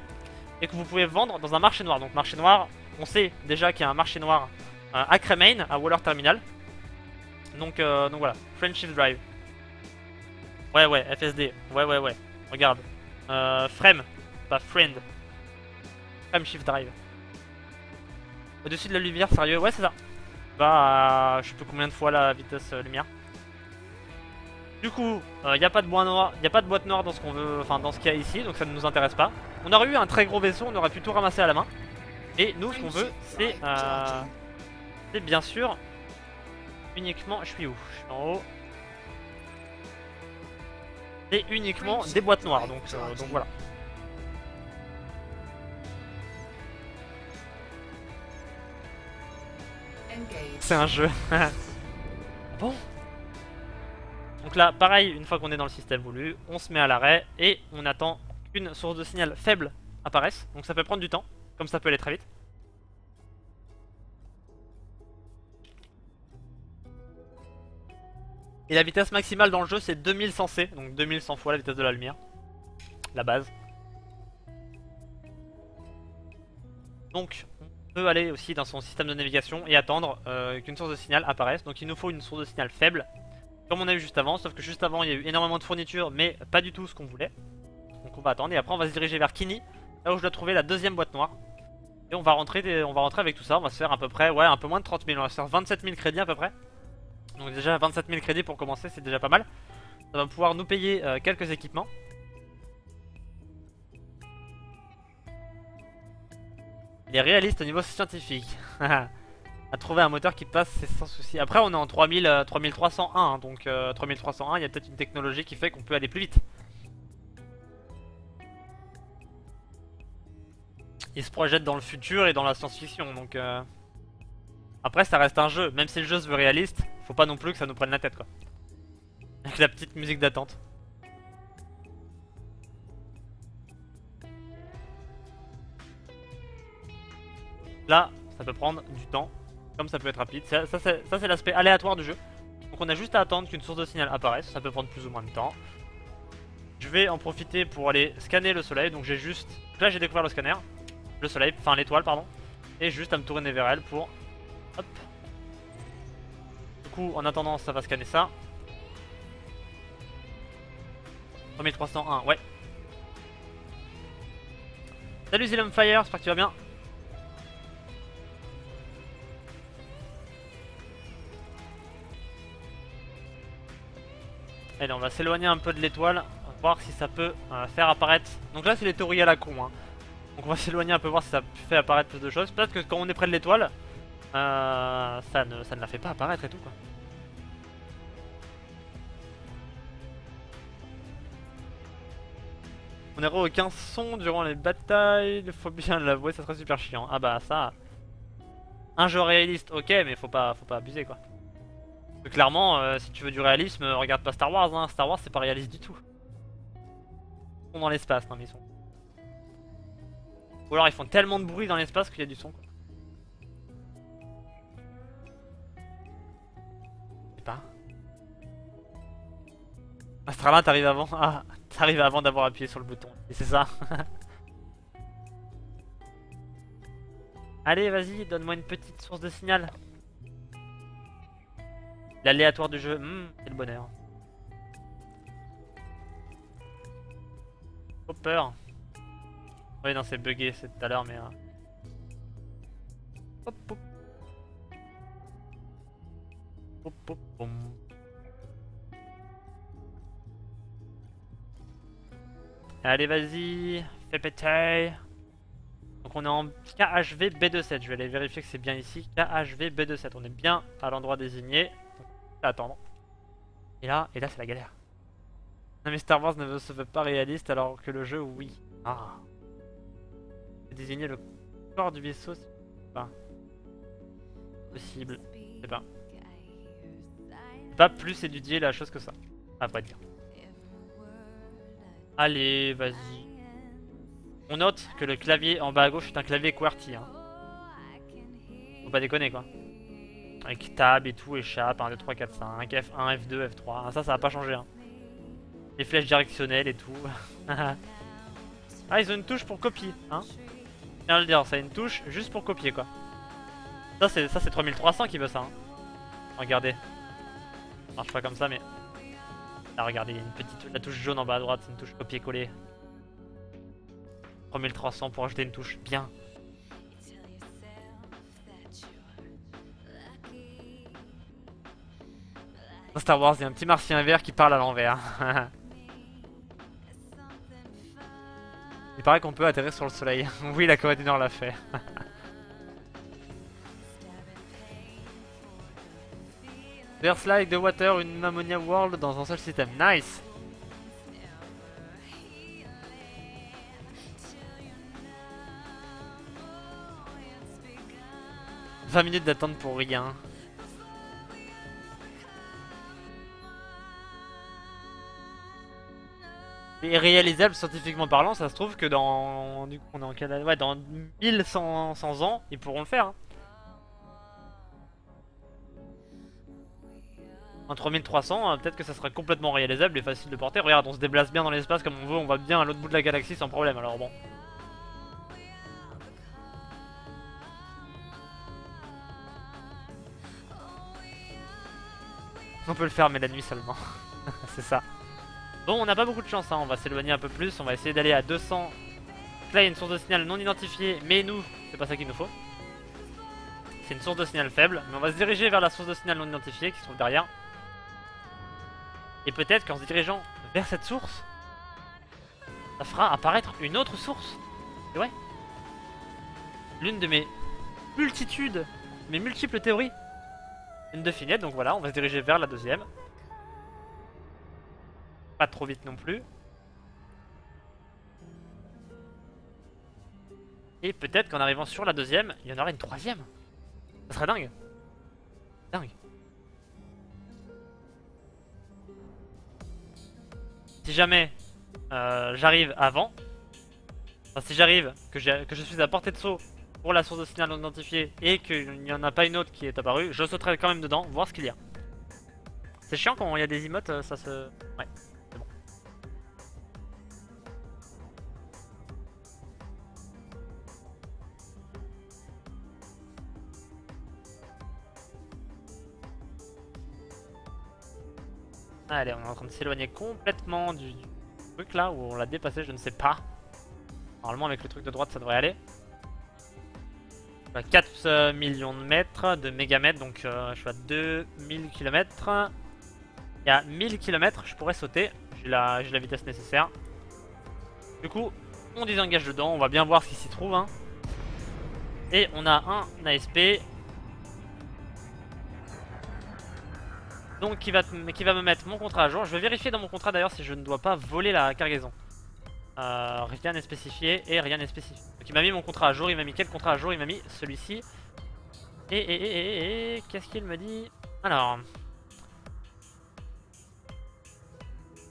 et que vous pouvez vendre dans un marché noir. Donc marché noir, on sait déjà qu'il y a un marché noir à Cremain, à Waller Terminal. Donc voilà, Friendship Drive. Ouais, FSD. Ouais. Regarde. Frame, pas Friend. Frame Shift Drive. Au-dessus de la lumière, sérieux? Ouais, c'est ça. Va à je sais plus combien de fois la vitesse lumière. Du coup, y a pas de boîte noire, y a pas de boîte noire dans ce qu'on veut, enfin dans ce qu'il y a ici, donc ça ne nous intéresse pas. On aurait eu un très gros vaisseau, on aurait pu tout ramasser à la main. Et nous, ce qu'on veut, c'est bien sûr uniquement. Je suis où? Je suis en haut. C'est uniquement des boîtes noires, donc voilà. C'est un jeu. Bon. Donc là, pareil, une fois qu'on est dans le système voulu, on se met à l'arrêt et on attend qu'une source de signal faible apparaisse. Donc ça peut prendre du temps, comme ça peut aller très vite. Et la vitesse maximale dans le jeu, c'est 2100 C, donc 2100 fois la vitesse de la lumière. La base. Donc, on peut aller aussi dans son système de navigation et attendre qu'une source de signal apparaisse. Donc il nous faut une source de signal faible, comme on a eu juste avant, sauf que juste avant il y a eu énormément de fournitures, mais pas du tout ce qu'on voulait. Donc on va attendre et après on va se diriger vers Kini, là où je dois trouver la deuxième boîte noire. Et on va rentrer avec tout ça, on va se faire à peu près, ouais, un peu moins de 30 000, on va se faire 27 000 crédits à peu près. Donc déjà 27 000 crédits pour commencer, c'est déjà pas mal. Ça va pouvoir nous payer quelques équipements. Il est réaliste au niveau scientifique. À trouver un moteur qui passe, c'est sans souci. Après on est en 3301, hein, donc 3301, il y a peut-être une technologie qui fait qu'on peut aller plus vite. Il se projette dans le futur et dans la science-fiction, donc après ça reste un jeu, même si le jeu se veut réaliste, faut pas non plus que ça nous prenne la tête quoi. Avec la petite musique d'attente. Là, ça peut prendre du temps, comme ça peut être rapide. Ça c'est l'aspect aléatoire du jeu. Donc on a juste à attendre qu'une source de signal apparaisse, ça peut prendre plus ou moins de temps. Je vais en profiter pour aller scanner le soleil, donc j'ai juste... Là j'ai découvert le scanner, le soleil, enfin l'étoile pardon. Et juste à me tourner vers elle pour... Hop. Du coup en attendant ça va scanner ça. 3301, ouais. Salut Zilum Fire, j'espère que tu vas bien. Allez, on va s'éloigner un peu de l'étoile, voir si ça peut faire apparaître. Donc là c'est les théories à la con, hein. Donc on va s'éloigner un peu, voir si ça fait apparaître plus de choses. Peut-être que quand on est près de l'étoile, ça ne la fait pas apparaître et tout quoi. On aurait aucun son durant les batailles, il faut bien l'avouer, ça serait super chiant. Ah bah ça... Un jeu réaliste, ok, mais faut pas abuser quoi. Parce que clairement, si tu veux du réalisme, regarde pas Star Wars, hein. Star Wars c'est pas réaliste du tout. Ils sont dans l'espace, non mais ils sont... Ou alors ils font tellement de bruit dans l'espace qu'il y a du son quoi. Je sais pas. Astrala t'arrives avant. Ah, t'arrives avant d'avoir appuyé sur le bouton. Et c'est ça. Allez vas-y, donne-moi une petite source de signal. L'aléatoire du jeu, c'est le bonheur. Trop peur. Oui non c'est bugué, c'est tout à l'heure mais... Hop hop. Hop hop hop. Allez vas-y, fais péter. Donc on est en KHV B27, je vais aller vérifier que c'est bien ici. KHV B27, on est bien à l'endroit désigné. Donc, à attendre. Et là c'est la galère. Non mais Star Wars ne se veut pas réaliste alors que le jeu oui. Ah. Désigner le corps du vaisseau, c'est pas possible. C'est pas. C'est pas plus étudier la chose que ça, à vrai dire. Allez, vas-y. On note que le clavier en bas à gauche est un clavier QWERTY. Hein. Faut pas déconner quoi. Avec tab et tout, échappe, 1, 2, 3, 4, 5, F1, F2, F3. Ah, ça va pas changer. Hein. Les flèches directionnelles et tout. Ah, ils ont une touche pour copier. Hein. Je viens de le dire, ça a une touche juste pour copier quoi. Ça c'est 3300 qui veut ça. Hein. Regardez. Ça marche pas comme ça, mais... Là, regardez, il y a une petite... La touche jaune en bas à droite, c'est une touche copier-coller. 3300 pour ajouter une touche, bien. Dans Star Wars, il y a un petit martien vert qui parle à l'envers. Il paraît qu'on peut atterrir sur le soleil. Oui, la Corée du Nord l'a fait. There's like the water, une ammonia world dans un seul système. Nice. « 20 minutes d'attente pour rien. » Et réalisable scientifiquement parlant, ça se trouve que dans... Du coup, on est en quelle année ? Ouais, dans 1100 ans, ils pourront le faire. Hein. En 3300, peut-être que ça sera complètement réalisable et facile de porter. Regarde, on se déplace bien dans l'espace comme on veut, on va bien à l'autre bout de la galaxie sans problème, alors bon. On peut le faire mais la nuit seulement. C'est ça. Bon, on n'a pas beaucoup de chance, hein. On va s'éloigner un peu plus, on va essayer d'aller à 200. Là, il y a une source de signal non identifiée, mais nous, c'est pas ça qu'il nous faut. C'est une source de signal faible, mais on va se diriger vers la source de signal non identifiée qui se trouve derrière. Et peut-être qu'en se dirigeant vers cette source, ça fera apparaître une autre source. Et ouais. L'une de mes multitudes, mes multiples théories. Une de finette, donc voilà, on va se diriger vers la deuxième. Pas trop vite non plus. Et peut-être qu'en arrivant sur la deuxième, il y en aura une troisième. Ça serait dingue. Dingue. Si jamais j'arrive avant, enfin si j'arrive, que je suis à portée de saut pour la source de signal non identifiée et qu'il n'y en a pas une autre qui est apparue, je sauterai quand même dedans, voir ce qu'il y a. C'est chiant quand il y a des emotes, ça se... Ouais, c'est bon. Allez, on est en train de s'éloigner complètement du truc là où on l'a dépassé, je ne sais pas. Normalement avec le truc de droite ça devrait aller. 4 millions de mètres, de mégamètres, donc je suis à 2000 km. Et à 1000 km, je pourrais sauter. J'ai la vitesse nécessaire. Du coup, on désengage dedans, on va bien voir ce qui s'y trouve. Hein. Et on a un ASP. Donc qui va me mettre mon contrat à jour. Je vais vérifier dans mon contrat d'ailleurs si je ne dois pas voler la cargaison. Rien n'est spécifié et rien n'est spécifié. Donc il m'a mis mon contrat à jour, il m'a mis quel contrat à jour? Il m'a mis celui-ci. Et qu'est-ce qu'il me dit? Alors...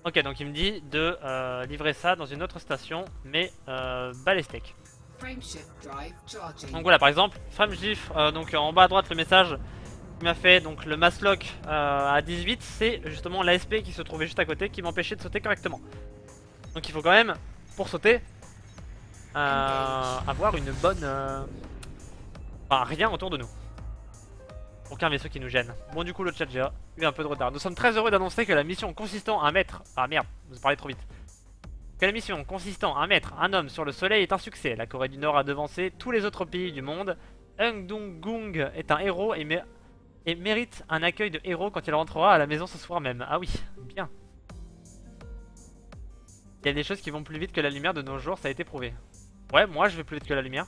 Ok, donc il me dit de livrer ça dans une autre station, mais ballestek. Donc voilà, par exemple, frameshift, donc en bas à droite le message qui m'a fait donc le masslock à 18, c'est justement l'ASP qui se trouvait juste à côté qui m'empêchait de sauter correctement. Donc il faut quand même, pour sauter, avoir une bonne... Enfin, rien autour de nous. Aucun vaisseau qui nous gêne. Bon, du coup, le chat, j'ai eu un peu de retard. Nous sommes très heureux d'annoncer que la mission consistant à mettre... Ah merde, vous parlez trop vite. Que la mission consistant à mettre un homme sur le soleil est un succès. La Corée du Nord a devancé tous les autres pays du monde. Hung Dong-gung est un héros et mérite un accueil de héros quand il rentrera à la maison ce soir même. Ah oui, bien. Il y a des choses qui vont plus vite que la lumière de nos jours, ça a été prouvé. Ouais, moi je vais plus vite que la lumière.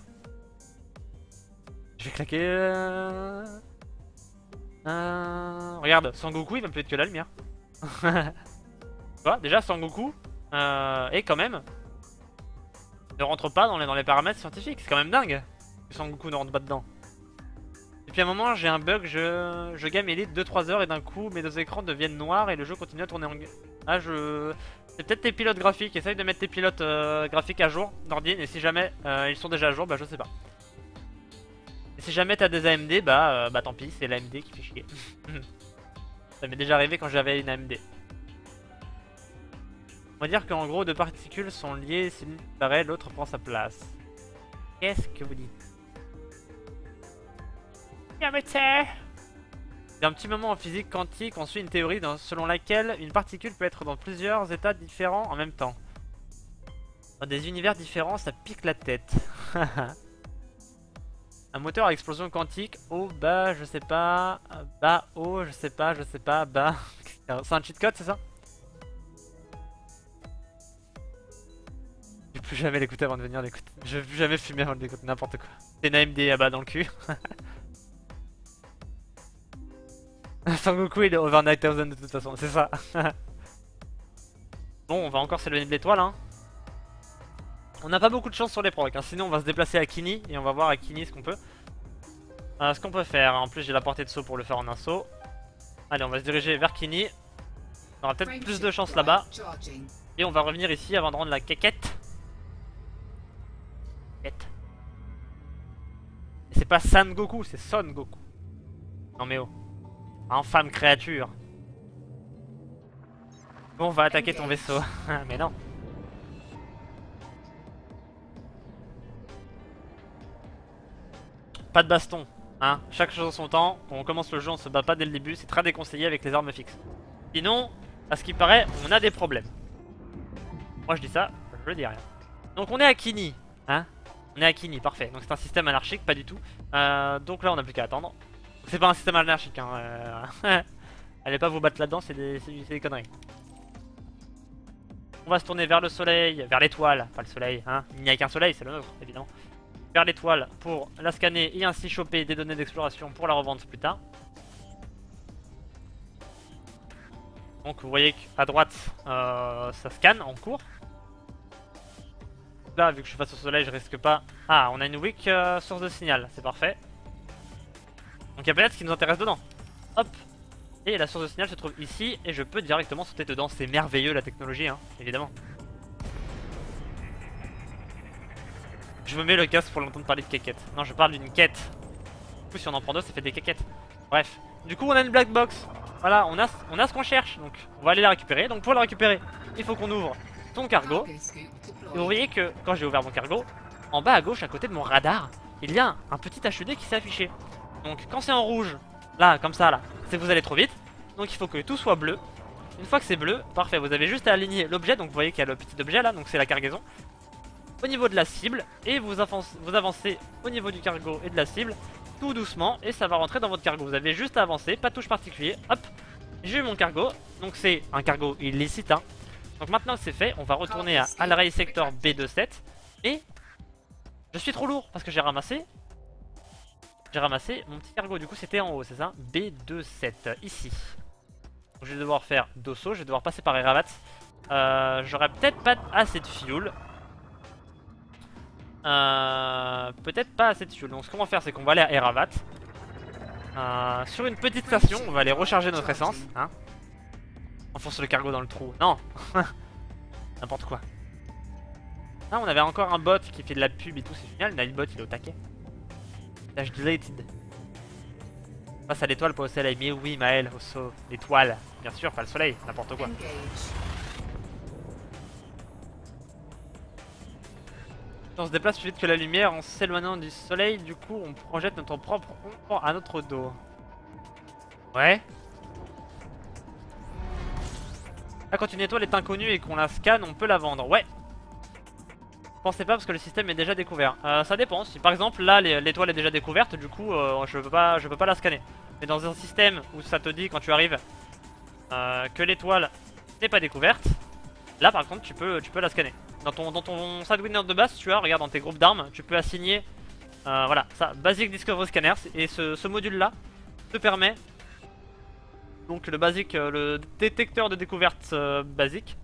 Je vais claquer... Regarde, Sangoku il va plus vite que la lumière. Tu vois, déjà Sangoku et quand même ne rentre pas dans les paramètres scientifiques. C'est quand même dingue que Sangoku ne rentre pas dedans. Depuis un moment j'ai un bug, je game Elite 2-3 heures et d'un coup mes deux écrans deviennent noirs et le jeu continue à tourner en... Ah c'est peut-être tes pilotes graphiques, essaye de mettre tes pilotes graphiques à jour d'Ordine et si jamais ils sont déjà à jour, bah je sais pas. Et si jamais t'as des AMD, bah tant pis, c'est l'AMD qui fait chier. Ça m'est déjà arrivé quand j'avais une AMD. On va dire qu'en gros deux particules sont liées, si l'une disparaît, l'autre prend sa place. Qu'est-ce que vous dites? C'est Il y a un petit moment en physique quantique, on suit une théorie selon laquelle une particule peut être dans plusieurs états différents en même temps. Dans des univers différents, ça pique la tête. Un moteur à explosion quantique, haut, bas, je sais pas, bas, haut, je sais pas, bas. C'est un cheat code, c'est ça? Je vais plus jamais l'écouter avant de venir l'écouter. Je vais plus jamais fumer avant de l'écouter, n'importe quoi. C'est une AMD à bas dans le cul. Sangoku il est over 9000 de toute façon, c'est ça. Bon, on va encore s'éloigner de l'étoile, hein. On n'a pas beaucoup de chance sur les procs, hein. Sinon on va se déplacer à Kini et on va voir à Kini ce qu'on peut. Ce qu'on peut faire, en plus j'ai la portée de saut pour le faire en un saut. Allez, on va se diriger vers Kini. On aura peut-être plus de chance là-bas. Et on va revenir ici avant de rendre la quéquette. Et c'est pas San Goku, c'est Son Goku. Non mais oh. Infâme créature. Bon, on va attaquer ton vaisseau. Mais non. Pas de baston, hein. Chaque chose en son temps. Quand on commence le jeu, on se bat pas dès le début. C'est très déconseillé avec les armes fixes. Sinon, à ce qui paraît, on a des problèmes. Moi je dis ça, je le dis rien. Donc on est à Kini, hein. On est à Kini, parfait. Donc c'est un système anarchique, pas du tout. Donc là on n'a plus qu'à attendre. C'est pas un système anarchique, hein. Allez pas vous battre là-dedans, c'est des conneries. On va se tourner vers le soleil, vers l'étoile, pas le soleil, hein. Il n'y a qu'un soleil, c'est le nôtre, évidemment. Vers l'étoile pour la scanner et ainsi choper des données d'exploration pour la revendre plus tard. Donc vous voyez qu'à droite, ça scanne en cours. Là, vu que je suis face au soleil, je risque pas... Ah, on a une weak source de signal, c'est parfait. Donc il y a peut-être ce qui nous intéresse dedans. Hop. Et la source de signal se trouve ici et je peux directement sauter dedans. C'est merveilleux la technologie, hein, évidemment. Je me mets le casque pour l'entendre parler de quéquette. Non, je parle d'une quête. Du coup, si on en prend deux, ça fait des quéquettes. Bref. Du coup, on a une black box. Voilà, on a ce qu'on cherche. Donc, on va aller la récupérer. Donc, pour la récupérer, il faut qu'on ouvre ton cargo. Et vous voyez que quand j'ai ouvert mon cargo, en bas à gauche, à côté de mon radar, il y a un petit HUD qui s'est affiché. Donc, quand c'est en rouge, là, comme ça, là, c'est que vous allez trop vite. Donc, il faut que tout soit bleu. Une fois que c'est bleu, parfait. Vous avez juste à aligner l'objet. Donc, vous voyez qu'il y a le petit objet là. Donc, c'est la cargaison. Au niveau de la cible et vous avancez au niveau du cargo et de la cible tout doucement et ça va rentrer dans votre cargo. Vous avez juste à avancer, pas de touche particulier. Hop, j'ai eu mon cargo. Donc c'est un cargo illicite, hein. Donc maintenant que c'est fait, on va retourner à Alray Sector B27 et je suis trop lourd parce que j'ai ramassé mon petit cargo. Du coup c'était en haut, c'est ça, B27 ici. Donc je vais devoir faire Dosso, je vais devoir passer par Eravat. J'aurai peut-être pas assez de fuel. Peut-être pas assez de fuel. Donc ce qu'on va faire, c'est qu'on va aller à Eravat. Sur une petite station, on va aller recharger notre essence, hein. Enfonce le cargo dans le trou. Non. N'importe quoi. Ah, on avait encore un bot qui fait de la pub et tout, c'est génial. Nilebot il est au taquet. Dash deleted. Passe à l'étoile, pas au soleil. Mais oui, Maël, l'étoile. Bien sûr, pas le soleil, n'importe quoi. On se déplace plus vite que la lumière en s'éloignant du soleil, du coup on projette notre propre ombre à notre dos. Ouais. Là quand une étoile est inconnue et qu'on la scanne, on peut la vendre. Ouais. Pensez pas parce que le système est déjà découvert. Ça dépend. Si par exemple là l'étoile est déjà découverte, du coup je peux pas la scanner. Mais dans un système où ça te dit quand tu arrives que l'étoile n'est pas découverte, là par contre tu peux la scanner. Dans ton Sidewinder de base, tu as, regarde dans tes groupes d'armes, tu peux assigner voilà, ça, Basic Discovery Scanner. Et ce module là te permet, donc le détecteur de découverte basique,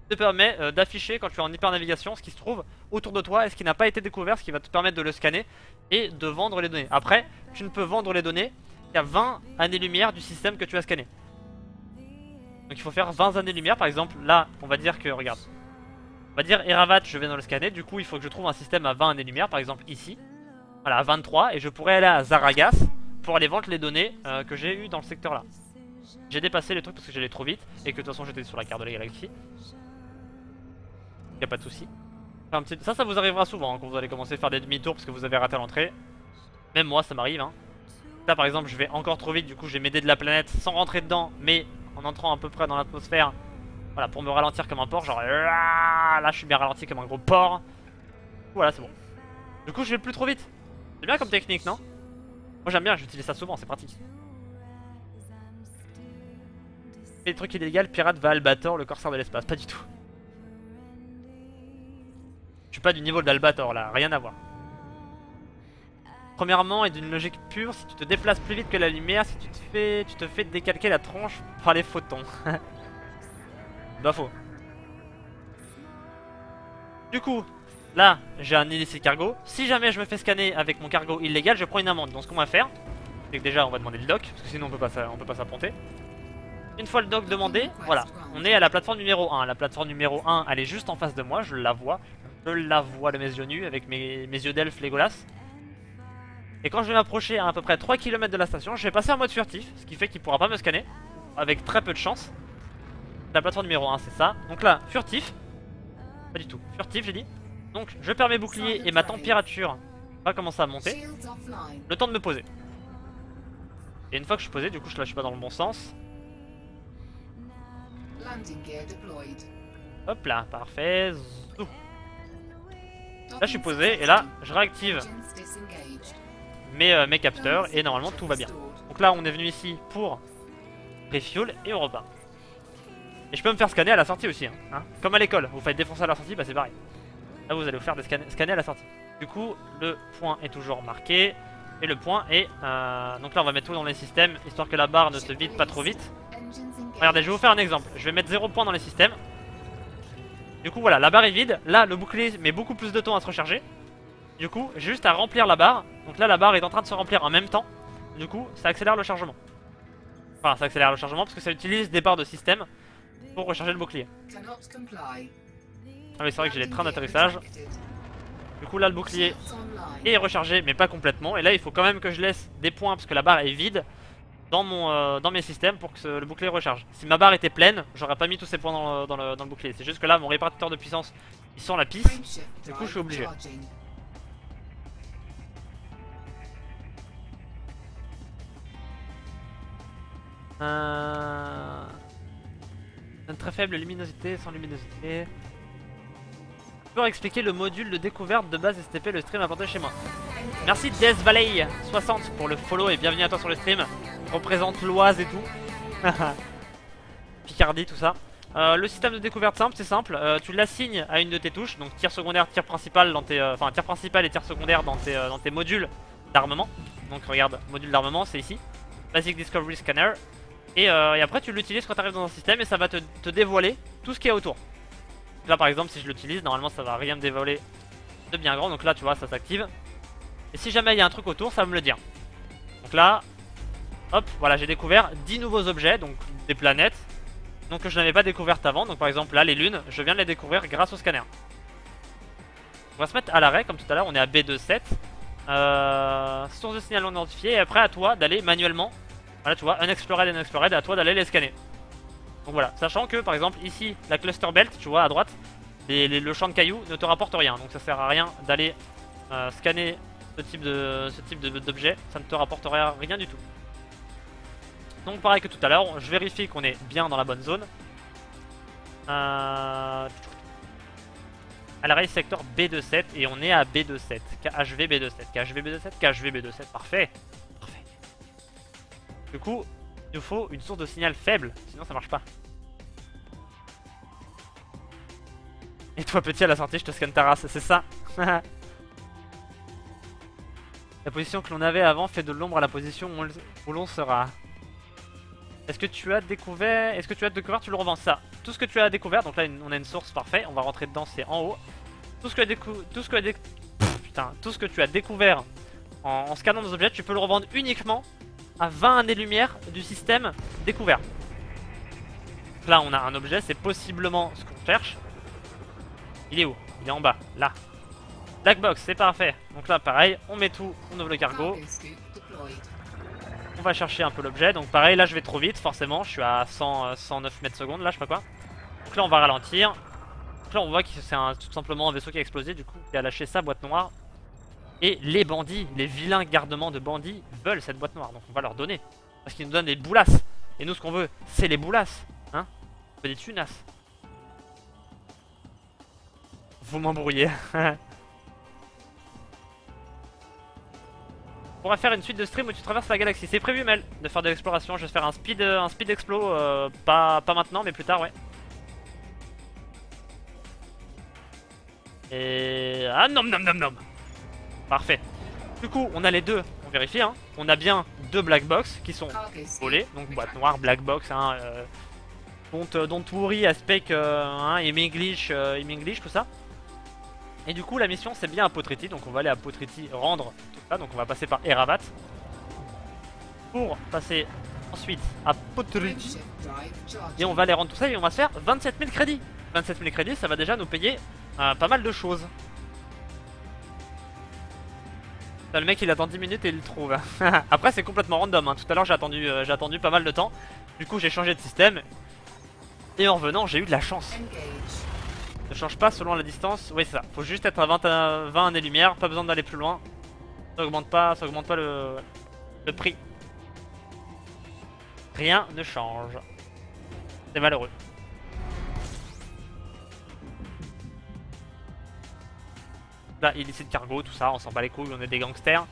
te permet d'afficher quand tu es en hyper navigation ce qui se trouve autour de toi et ce qui n'a pas été découvert, ce qui va te permettre de le scanner et de vendre les données. Après, tu ne peux vendre les données qu'à 20 années-lumière du système que tu as scanné. Donc il faut faire 20 années-lumière, par exemple, là, on va dire que, regarde, on va dire Eravat, je viens de le scanner, du coup il faut que je trouve un système à 20 années-lumière, par exemple ici, voilà, à 23, et je pourrais aller à Zaragas pour aller vendre les données que j'ai eues dans le secteur là. J'ai dépassé les trucs parce que j'allais trop vite, et que de toute façon j'étais sur la carte de la galaxie. Y'a pas de soucis. Enfin, ça vous arrivera souvent, hein, quand vous allez commencer à faire des demi-tours parce que vous avez raté l'entrée. Même moi ça m'arrive, hein. Là par exemple je vais encore trop vite, du coup je vais m'aider de la planète sans rentrer dedans, mais en entrant à peu près dans l'atmosphère. Voilà, pour me ralentir comme un porc, genre là je suis bien ralenti comme un gros porc. Voilà, c'est bon. Du coup je vais plus trop vite. C'est bien comme technique, non? Moi j'aime bien, j'utilise ça souvent, c'est pratique. Les trucs illégaux, pirate va Albator, le corsaire de l'espace, pas du tout. Je suis pas du niveau de l'Albator là, rien à voir. Premièrement, et d'une logique pure, si tu te déplaces plus vite que la lumière, si tu te fais décalquer la tronche par les photons. Bah faux. Du coup, là, j'ai un illicite cargo. Si jamais je me fais scanner avec mon cargo illégal, je prends une amende. Donc ce qu'on va faire, c'est que déjà on va demander le doc, parce que sinon on peut pas s'affronter. Une fois le doc demandé, voilà, on est à la plateforme numéro 1. La plateforme numéro 1, elle est juste en face de moi, je la vois. Je la vois de mes yeux nus avec mes yeux d'elfe Legolas. Et quand je vais m'approcher à peu près 3 km de la station, je vais passer en mode furtif, ce qui fait qu'il pourra pas me scanner, avec très peu de chance. La plateforme numéro 1, c'est ça. Donc là, furtif. Pas du tout, furtif j'ai dit. Donc je perds mes boucliers et ma température va commencer à monter. Le temps de me poser. Et une fois que je suis posé, du coup là je suis pas dans le bon sens. Hop là, parfait. Zou. Là je suis posé et là je réactive mes capteurs et normalement tout va bien. Donc là on est venu ici pour refuel et on repart. Et je peux me faire scanner à la sortie aussi, hein. Comme à l'école, vous faites défoncer à la sortie, bah c'est pareil. Là vous allez vous faire des scanner à la sortie. Du coup le point est toujours marqué. Et le point est... donc là on va mettre tout dans les systèmes, histoire que la barre ne se vide pas trop vite. Regardez, je vais vous faire un exemple. Je vais mettre 0 points dans les systèmes. Du coup voilà, la barre est vide. Là le bouclier met beaucoup plus de temps à se recharger. Du coup j'ai juste à remplir la barre. Donc là la barre est en train de se remplir en même temps. Du coup ça accélère le chargement. Enfin ça accélère le chargement parce que ça utilise des barres de système pour recharger le bouclier. Ah oui c'est vrai que j'ai les trains d'atterrissage. Du coup là le bouclier est rechargé mais pas complètement. Et là il faut quand même que je laisse des points parce que la barre est vide dans mes systèmes pour que le bouclier recharge. Si ma barre était pleine, j'aurais pas mis tous ces points dans le bouclier. C'est juste que là mon répartiteur de puissance il sent la pisse. Du coup je suis obligé. Une très faible luminosité, sans luminosité. Pour expliquer le module de découverte de base STP, le stream apporté chez moi. Merci Death Valley 60 pour le follow et bienvenue à toi sur le stream. Représente l'Oise et tout. Picardie, tout ça. Le système de découverte simple, c'est simple. Tu l'assignes à une de tes touches, donc tir secondaire, tir principal dans tes, enfin tir principal et tir secondaire dans tes modules d'armement. Donc regarde, module d'armement, c'est ici. Basic Discovery Scanner. Et après tu l'utilises quand tu arrives dans un système et ça va te dévoiler tout ce qu'il y a autour. Là par exemple si je l'utilise, normalement ça va rien me dévoiler de bien grand. Donc là tu vois ça s'active. Et si jamais il y a un truc autour ça va me le dire. Donc là, hop, voilà j'ai découvert 10 nouveaux objets, donc des planètes. Donc que je n'avais pas découvertes avant. Donc par exemple là les lunes, je viens de les découvrir grâce au scanner. On va se mettre à l'arrêt comme tout à l'heure, on est à B27. Source de signal non identifiée. Et après à toi d'aller manuellement. Voilà tu vois, unexplored, à toi d'aller les scanner. Donc voilà, sachant que par exemple ici la cluster belt, tu vois à droite, le champ de cailloux ne te rapporte rien. Donc ça sert à rien d'aller scanner ce type d'objet, ça ne te rapportera rien du tout. Donc pareil que tout à l'heure, je vérifie qu'on est bien dans la bonne zone. À l'arrêt secteur B27 et on est à B27. KHV B27, KHV B27, KHV B27, parfait. Du coup, il nous faut une source de signal faible, sinon ça marche pas. Et toi petit à la sortie, je te scanne ta race, c'est ça. La position que l'on avait avant fait de l'ombre à la position où l'on sera. Est-ce que tu as découvert, tu le revends ça. Tout ce que tu as découvert, donc là on a une source, parfait, on va rentrer dedans, c'est en haut. Tout ce que tu as découvert en scannant nos objets, tu peux le revendre uniquement à 20 années-lumière du système découvert. Donc là on a un objet, c'est possiblement ce qu'on cherche. Il est où? Il est en bas, là. Black box, c'est parfait. Donc là pareil, on met tout, on ouvre le cargo. On va chercher un peu l'objet, donc pareil là je vais trop vite forcément, je suis à 109 mètres secondes là, je sais pas quoi. Donc là on va ralentir. Donc là on voit que c'est tout simplement un vaisseau qui a explosé, du coup qui a lâché sa boîte noire. Et les bandits, les vilains gardements de bandits veulent cette boîte noire. Donc on va leur donner. Parce qu'ils nous donnent des boulasses. Et nous ce qu'on veut, c'est les boulasses. Hein? On veut des tunasses. Vous m'embrouillez. On pourra faire une suite de stream où tu traverses la galaxie. C'est prévu Mel de faire de l'exploration. Je vais faire un speed explo. Pas maintenant mais plus tard ouais. Et... Ah nom nom nom nom. Parfait. Du coup on a les deux. On vérifie hein. On a bien deux black box qui sont volés. Donc boîte noire, black box hein. Don't worry, aspect hein, English, tout ça. Et du coup la mission c'est bien à Potriti. Donc on va aller à Potriti rendre tout ça. Donc on va passer par Eravat. Pour passer ensuite à Potriti. Et on va aller rendre tout ça et on va se faire 27 000 crédits. 27 000 crédits ça va déjà nous payer pas mal de choses. Là, le mec il attend 10 minutes et il le trouve. Après c'est complètement random hein. Tout à l'heure j'ai attendu pas mal de temps. Du coup j'ai changé de système. Et en revenant j'ai eu de la chance. Ne change pas selon la distance. Oui c'est ça. Faut juste être à 20 années-lumière. Pas besoin d'aller plus loin. Ça augmente pas le prix. Rien ne change. C'est malheureux. Là illicite cargo, tout ça, on s'en bat les couilles, on est des gangsters.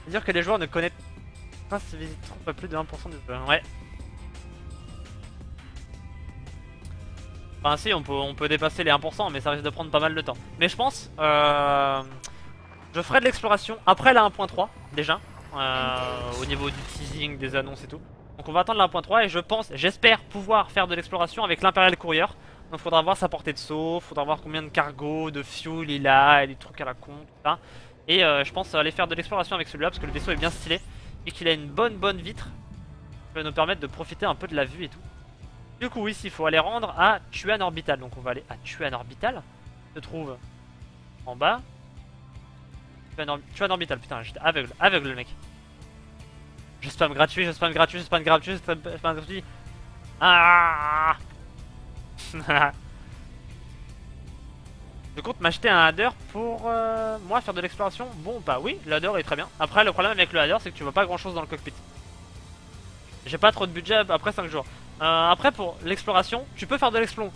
C'est-à-dire que les joueurs ne connaissent pas ce visiteurs pas plus de 1% du jeu. Ouais. Enfin si, on peut dépasser les 1% mais ça risque de prendre pas mal de temps. Mais je pense, je ferai de l'exploration après la 1.3 déjà. Au niveau du teasing, des annonces et tout. Donc on va attendre la 1.3 et je pense, j'espère pouvoir faire de l'exploration avec l'Imperial Courier. Donc faudra voir sa portée de saut, faudra voir combien de cargo, de fuel il a, et des trucs à la con, tout ça. Et je pense aller faire de l'exploration avec celui-là parce que le vaisseau est bien stylé et qu'il a une bonne vitre qui va nous permettre de profiter un peu de la vue et tout. Du coup ici il faut aller rendre à Tuan Orbital. Donc on va aller à Tuan Orbital, se trouve en bas. Tuan Orbital, putain j'étais aveugle le mec. Je spam gratuit. Ah. Je compte m'acheter un Hadder pour moi faire de l'exploration. Bon bah oui, le Hadder est très bien. Après le problème avec le Hadder c'est que tu vois pas grand chose dans le cockpit. J'ai pas trop de budget après 5 jours. Après pour l'exploration, tu peux faire de l'explo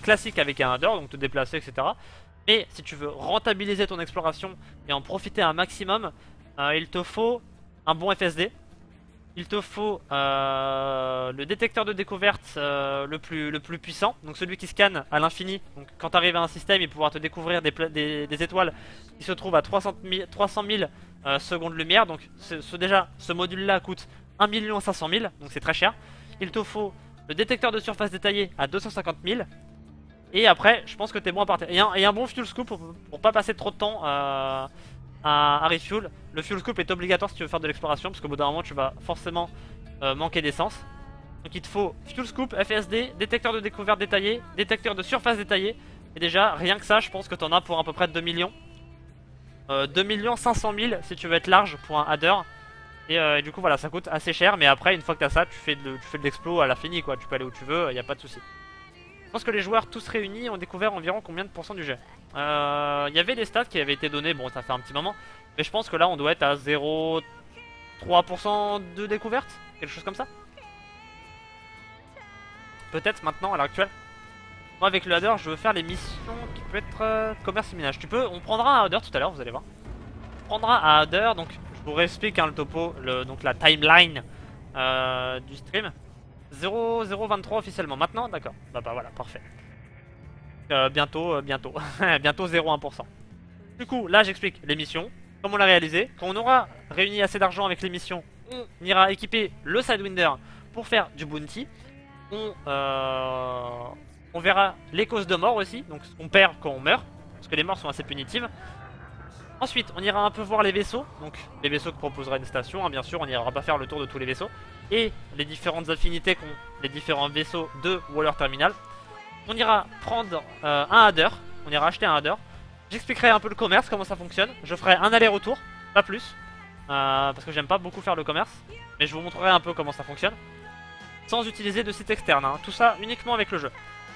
classique avec un Hadder, donc te déplacer etc. Mais si tu veux rentabiliser ton exploration et en profiter un maximum, il te faut un bon FSD. Il te faut le détecteur de découverte le plus puissant, donc celui qui scanne à l'infini. Donc quand tu arrives à un système, il pourra te découvrir des étoiles qui se trouvent à 300 000 secondes lumière. Donc déjà ce module là coûte 1 500 000, donc c'est très cher. Il te faut le détecteur de surface détaillé à 250 000. Et après je pense que t'es bon à partir. Et un bon fuel scoop pour pas passer trop de temps à refuel. Le fuel scoop est obligatoire si tu veux faire de l'exploration, parce qu'au bout d'un moment tu vas forcément manquer d'essence. Donc il te faut fuel scoop, FSD, détecteur de découverte détaillé, détecteur de surface détaillé. Et déjà rien que ça je pense que t'en as pour à peu près 2 millions. 2 500 000 si tu veux être large pour un Hadder. Et du coup voilà, ça coûte assez cher. Mais après une fois que t'as ça, tu fais de l'explo à la finie quoi. Tu peux aller où tu veux, y a pas de souci. Je pense que les joueurs tous réunis ont découvert environ combien de pourcents du jet. Il y avait des stats qui avaient été donnés, bon ça fait un petit moment. Mais je pense que là on doit être à 0,3% de découverte, quelque chose comme ça. Peut-être maintenant à l'heure actuelle. Moi avec le Hadder je veux faire les missions qui peuvent être commerce et minage. On prendra un Hadder tout à l'heure, vous allez voir. On prendra un Hadder, donc je vous réexplique hein, le topo, donc la timeline du stream. 0,023 officiellement maintenant, d'accord. Bah voilà, parfait. Bientôt 0,1%. Du coup, là j'explique les missions, comment on l'a réalisé. Quand on aura réuni assez d'argent avec les missions, on ira équiper le Sidewinder pour faire du bounty. On verra les causes de mort aussi, donc ce qu'on perd quand on meurt, parce que les morts sont assez punitives. Ensuite, on ira un peu voir les vaisseaux, donc les vaisseaux que proposera une station, hein, bien sûr, on n'ira pas faire le tour de tous les vaisseaux. Et les différentes affinités qu'ont les différents vaisseaux de Waller Terminal. On ira prendre un Hadder, on ira acheter un Hadder. J'expliquerai un peu le commerce, comment ça fonctionne. Je ferai un aller-retour, pas plus. parce que j'aime pas beaucoup faire le commerce. Mais je vous montrerai un peu comment ça fonctionne. Sans utiliser de site externe, hein. Tout ça uniquement avec le jeu.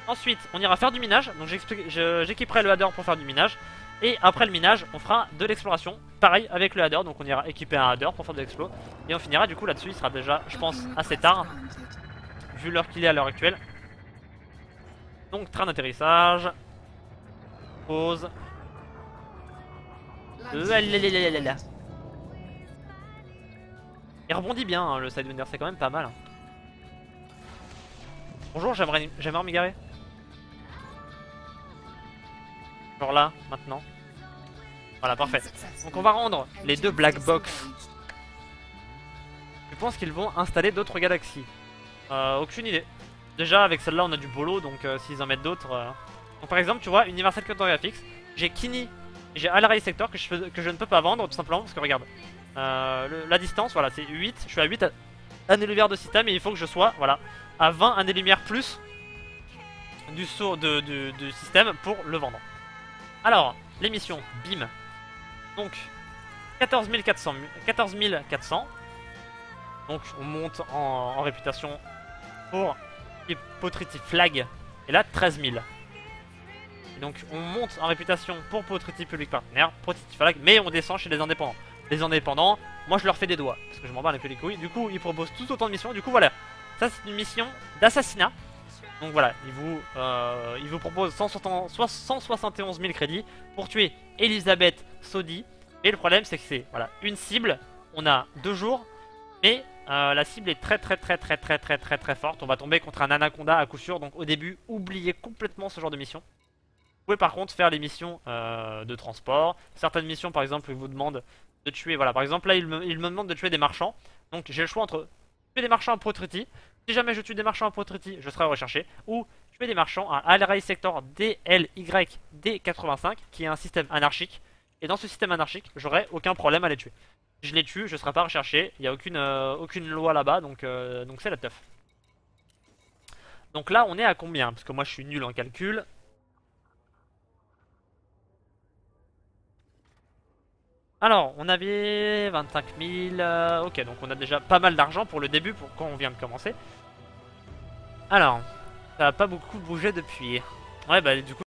Ensuite, on ira faire du minage. Donc j'équiperai le header pour faire du minage. Et après le minage, on fera de l'exploration. Pareil avec le header, donc on ira équiper un header pour faire de l'explo. Et on finira du coup là-dessus, il sera déjà, je pense, assez tard. Vu l'heure qu'il est à l'heure actuelle. Donc train d'atterrissage. Pause. Il rebondit bien, hein, le Sidewinder, c'est quand même pas mal. Hein. Bonjour, j'aimerais m'y garer. Genre là, maintenant. Voilà, parfait. Donc on va rendre les deux Black Box. Je pense qu'ils vont installer d'autres galaxies. Aucune idée. Déjà, avec celle-là, on a du bolo, donc s'ils en mettent d'autres... Donc par exemple, tu vois, Universal Cartographics, j'ai Kini, j'ai Al Rai Sector que je ne peux pas vendre, tout simplement, parce que regarde. La distance, voilà, c'est 8. Je suis à 8 années-lumière de système et il faut que je sois, voilà, à 20 années-lumière plus du saut du système pour le vendre. Alors, les missions, bim. Donc, 14 400. Donc, on monte en réputation pour Potriti Flag. Et là, 13 000. Et donc, on monte en réputation pour Potriti Public Partner, Potriti Flag, mais on descend chez les indépendants. Les indépendants, moi je leur fais des doigts, parce que je m'en bats les couilles. Du coup, ils proposent tout autant de missions. Du coup, voilà. Ça, c'est une mission d'assassinat. Donc voilà, il vous propose 171 000 crédits pour tuer Elisabeth Sodi. Et le problème, c'est que c'est voilà, une cible. On a 2 jours, mais la cible est très forte. On va tomber contre un anaconda à coup sûr. Donc au début, oubliez complètement ce genre de mission. Vous pouvez par contre faire les missions de transport. Certaines missions, par exemple, ils vous demandent de tuer. Voilà, par exemple, là, il me demande de tuer des marchands. Donc j'ai le choix entre tuer des marchands à Potriti. Si jamais je tue des marchands à Potriti, je serai recherché. Ou tuer des marchands à Al Rai Sector DLYD85, qui est un système anarchique. Et dans ce système anarchique, j'aurai aucun problème à les tuer. Si je les tue, je ne serai pas recherché. Il n'y a aucune loi là-bas, donc c'est la teuf. Donc là, on est à combien? Parce que moi, je suis nul en calcul. Alors, on avait 25 000. Ok, donc on a déjà pas mal d'argent pour le début, pour quand on vient de commencer. Alors, ça a pas beaucoup bougé depuis. Ouais, bah du coup.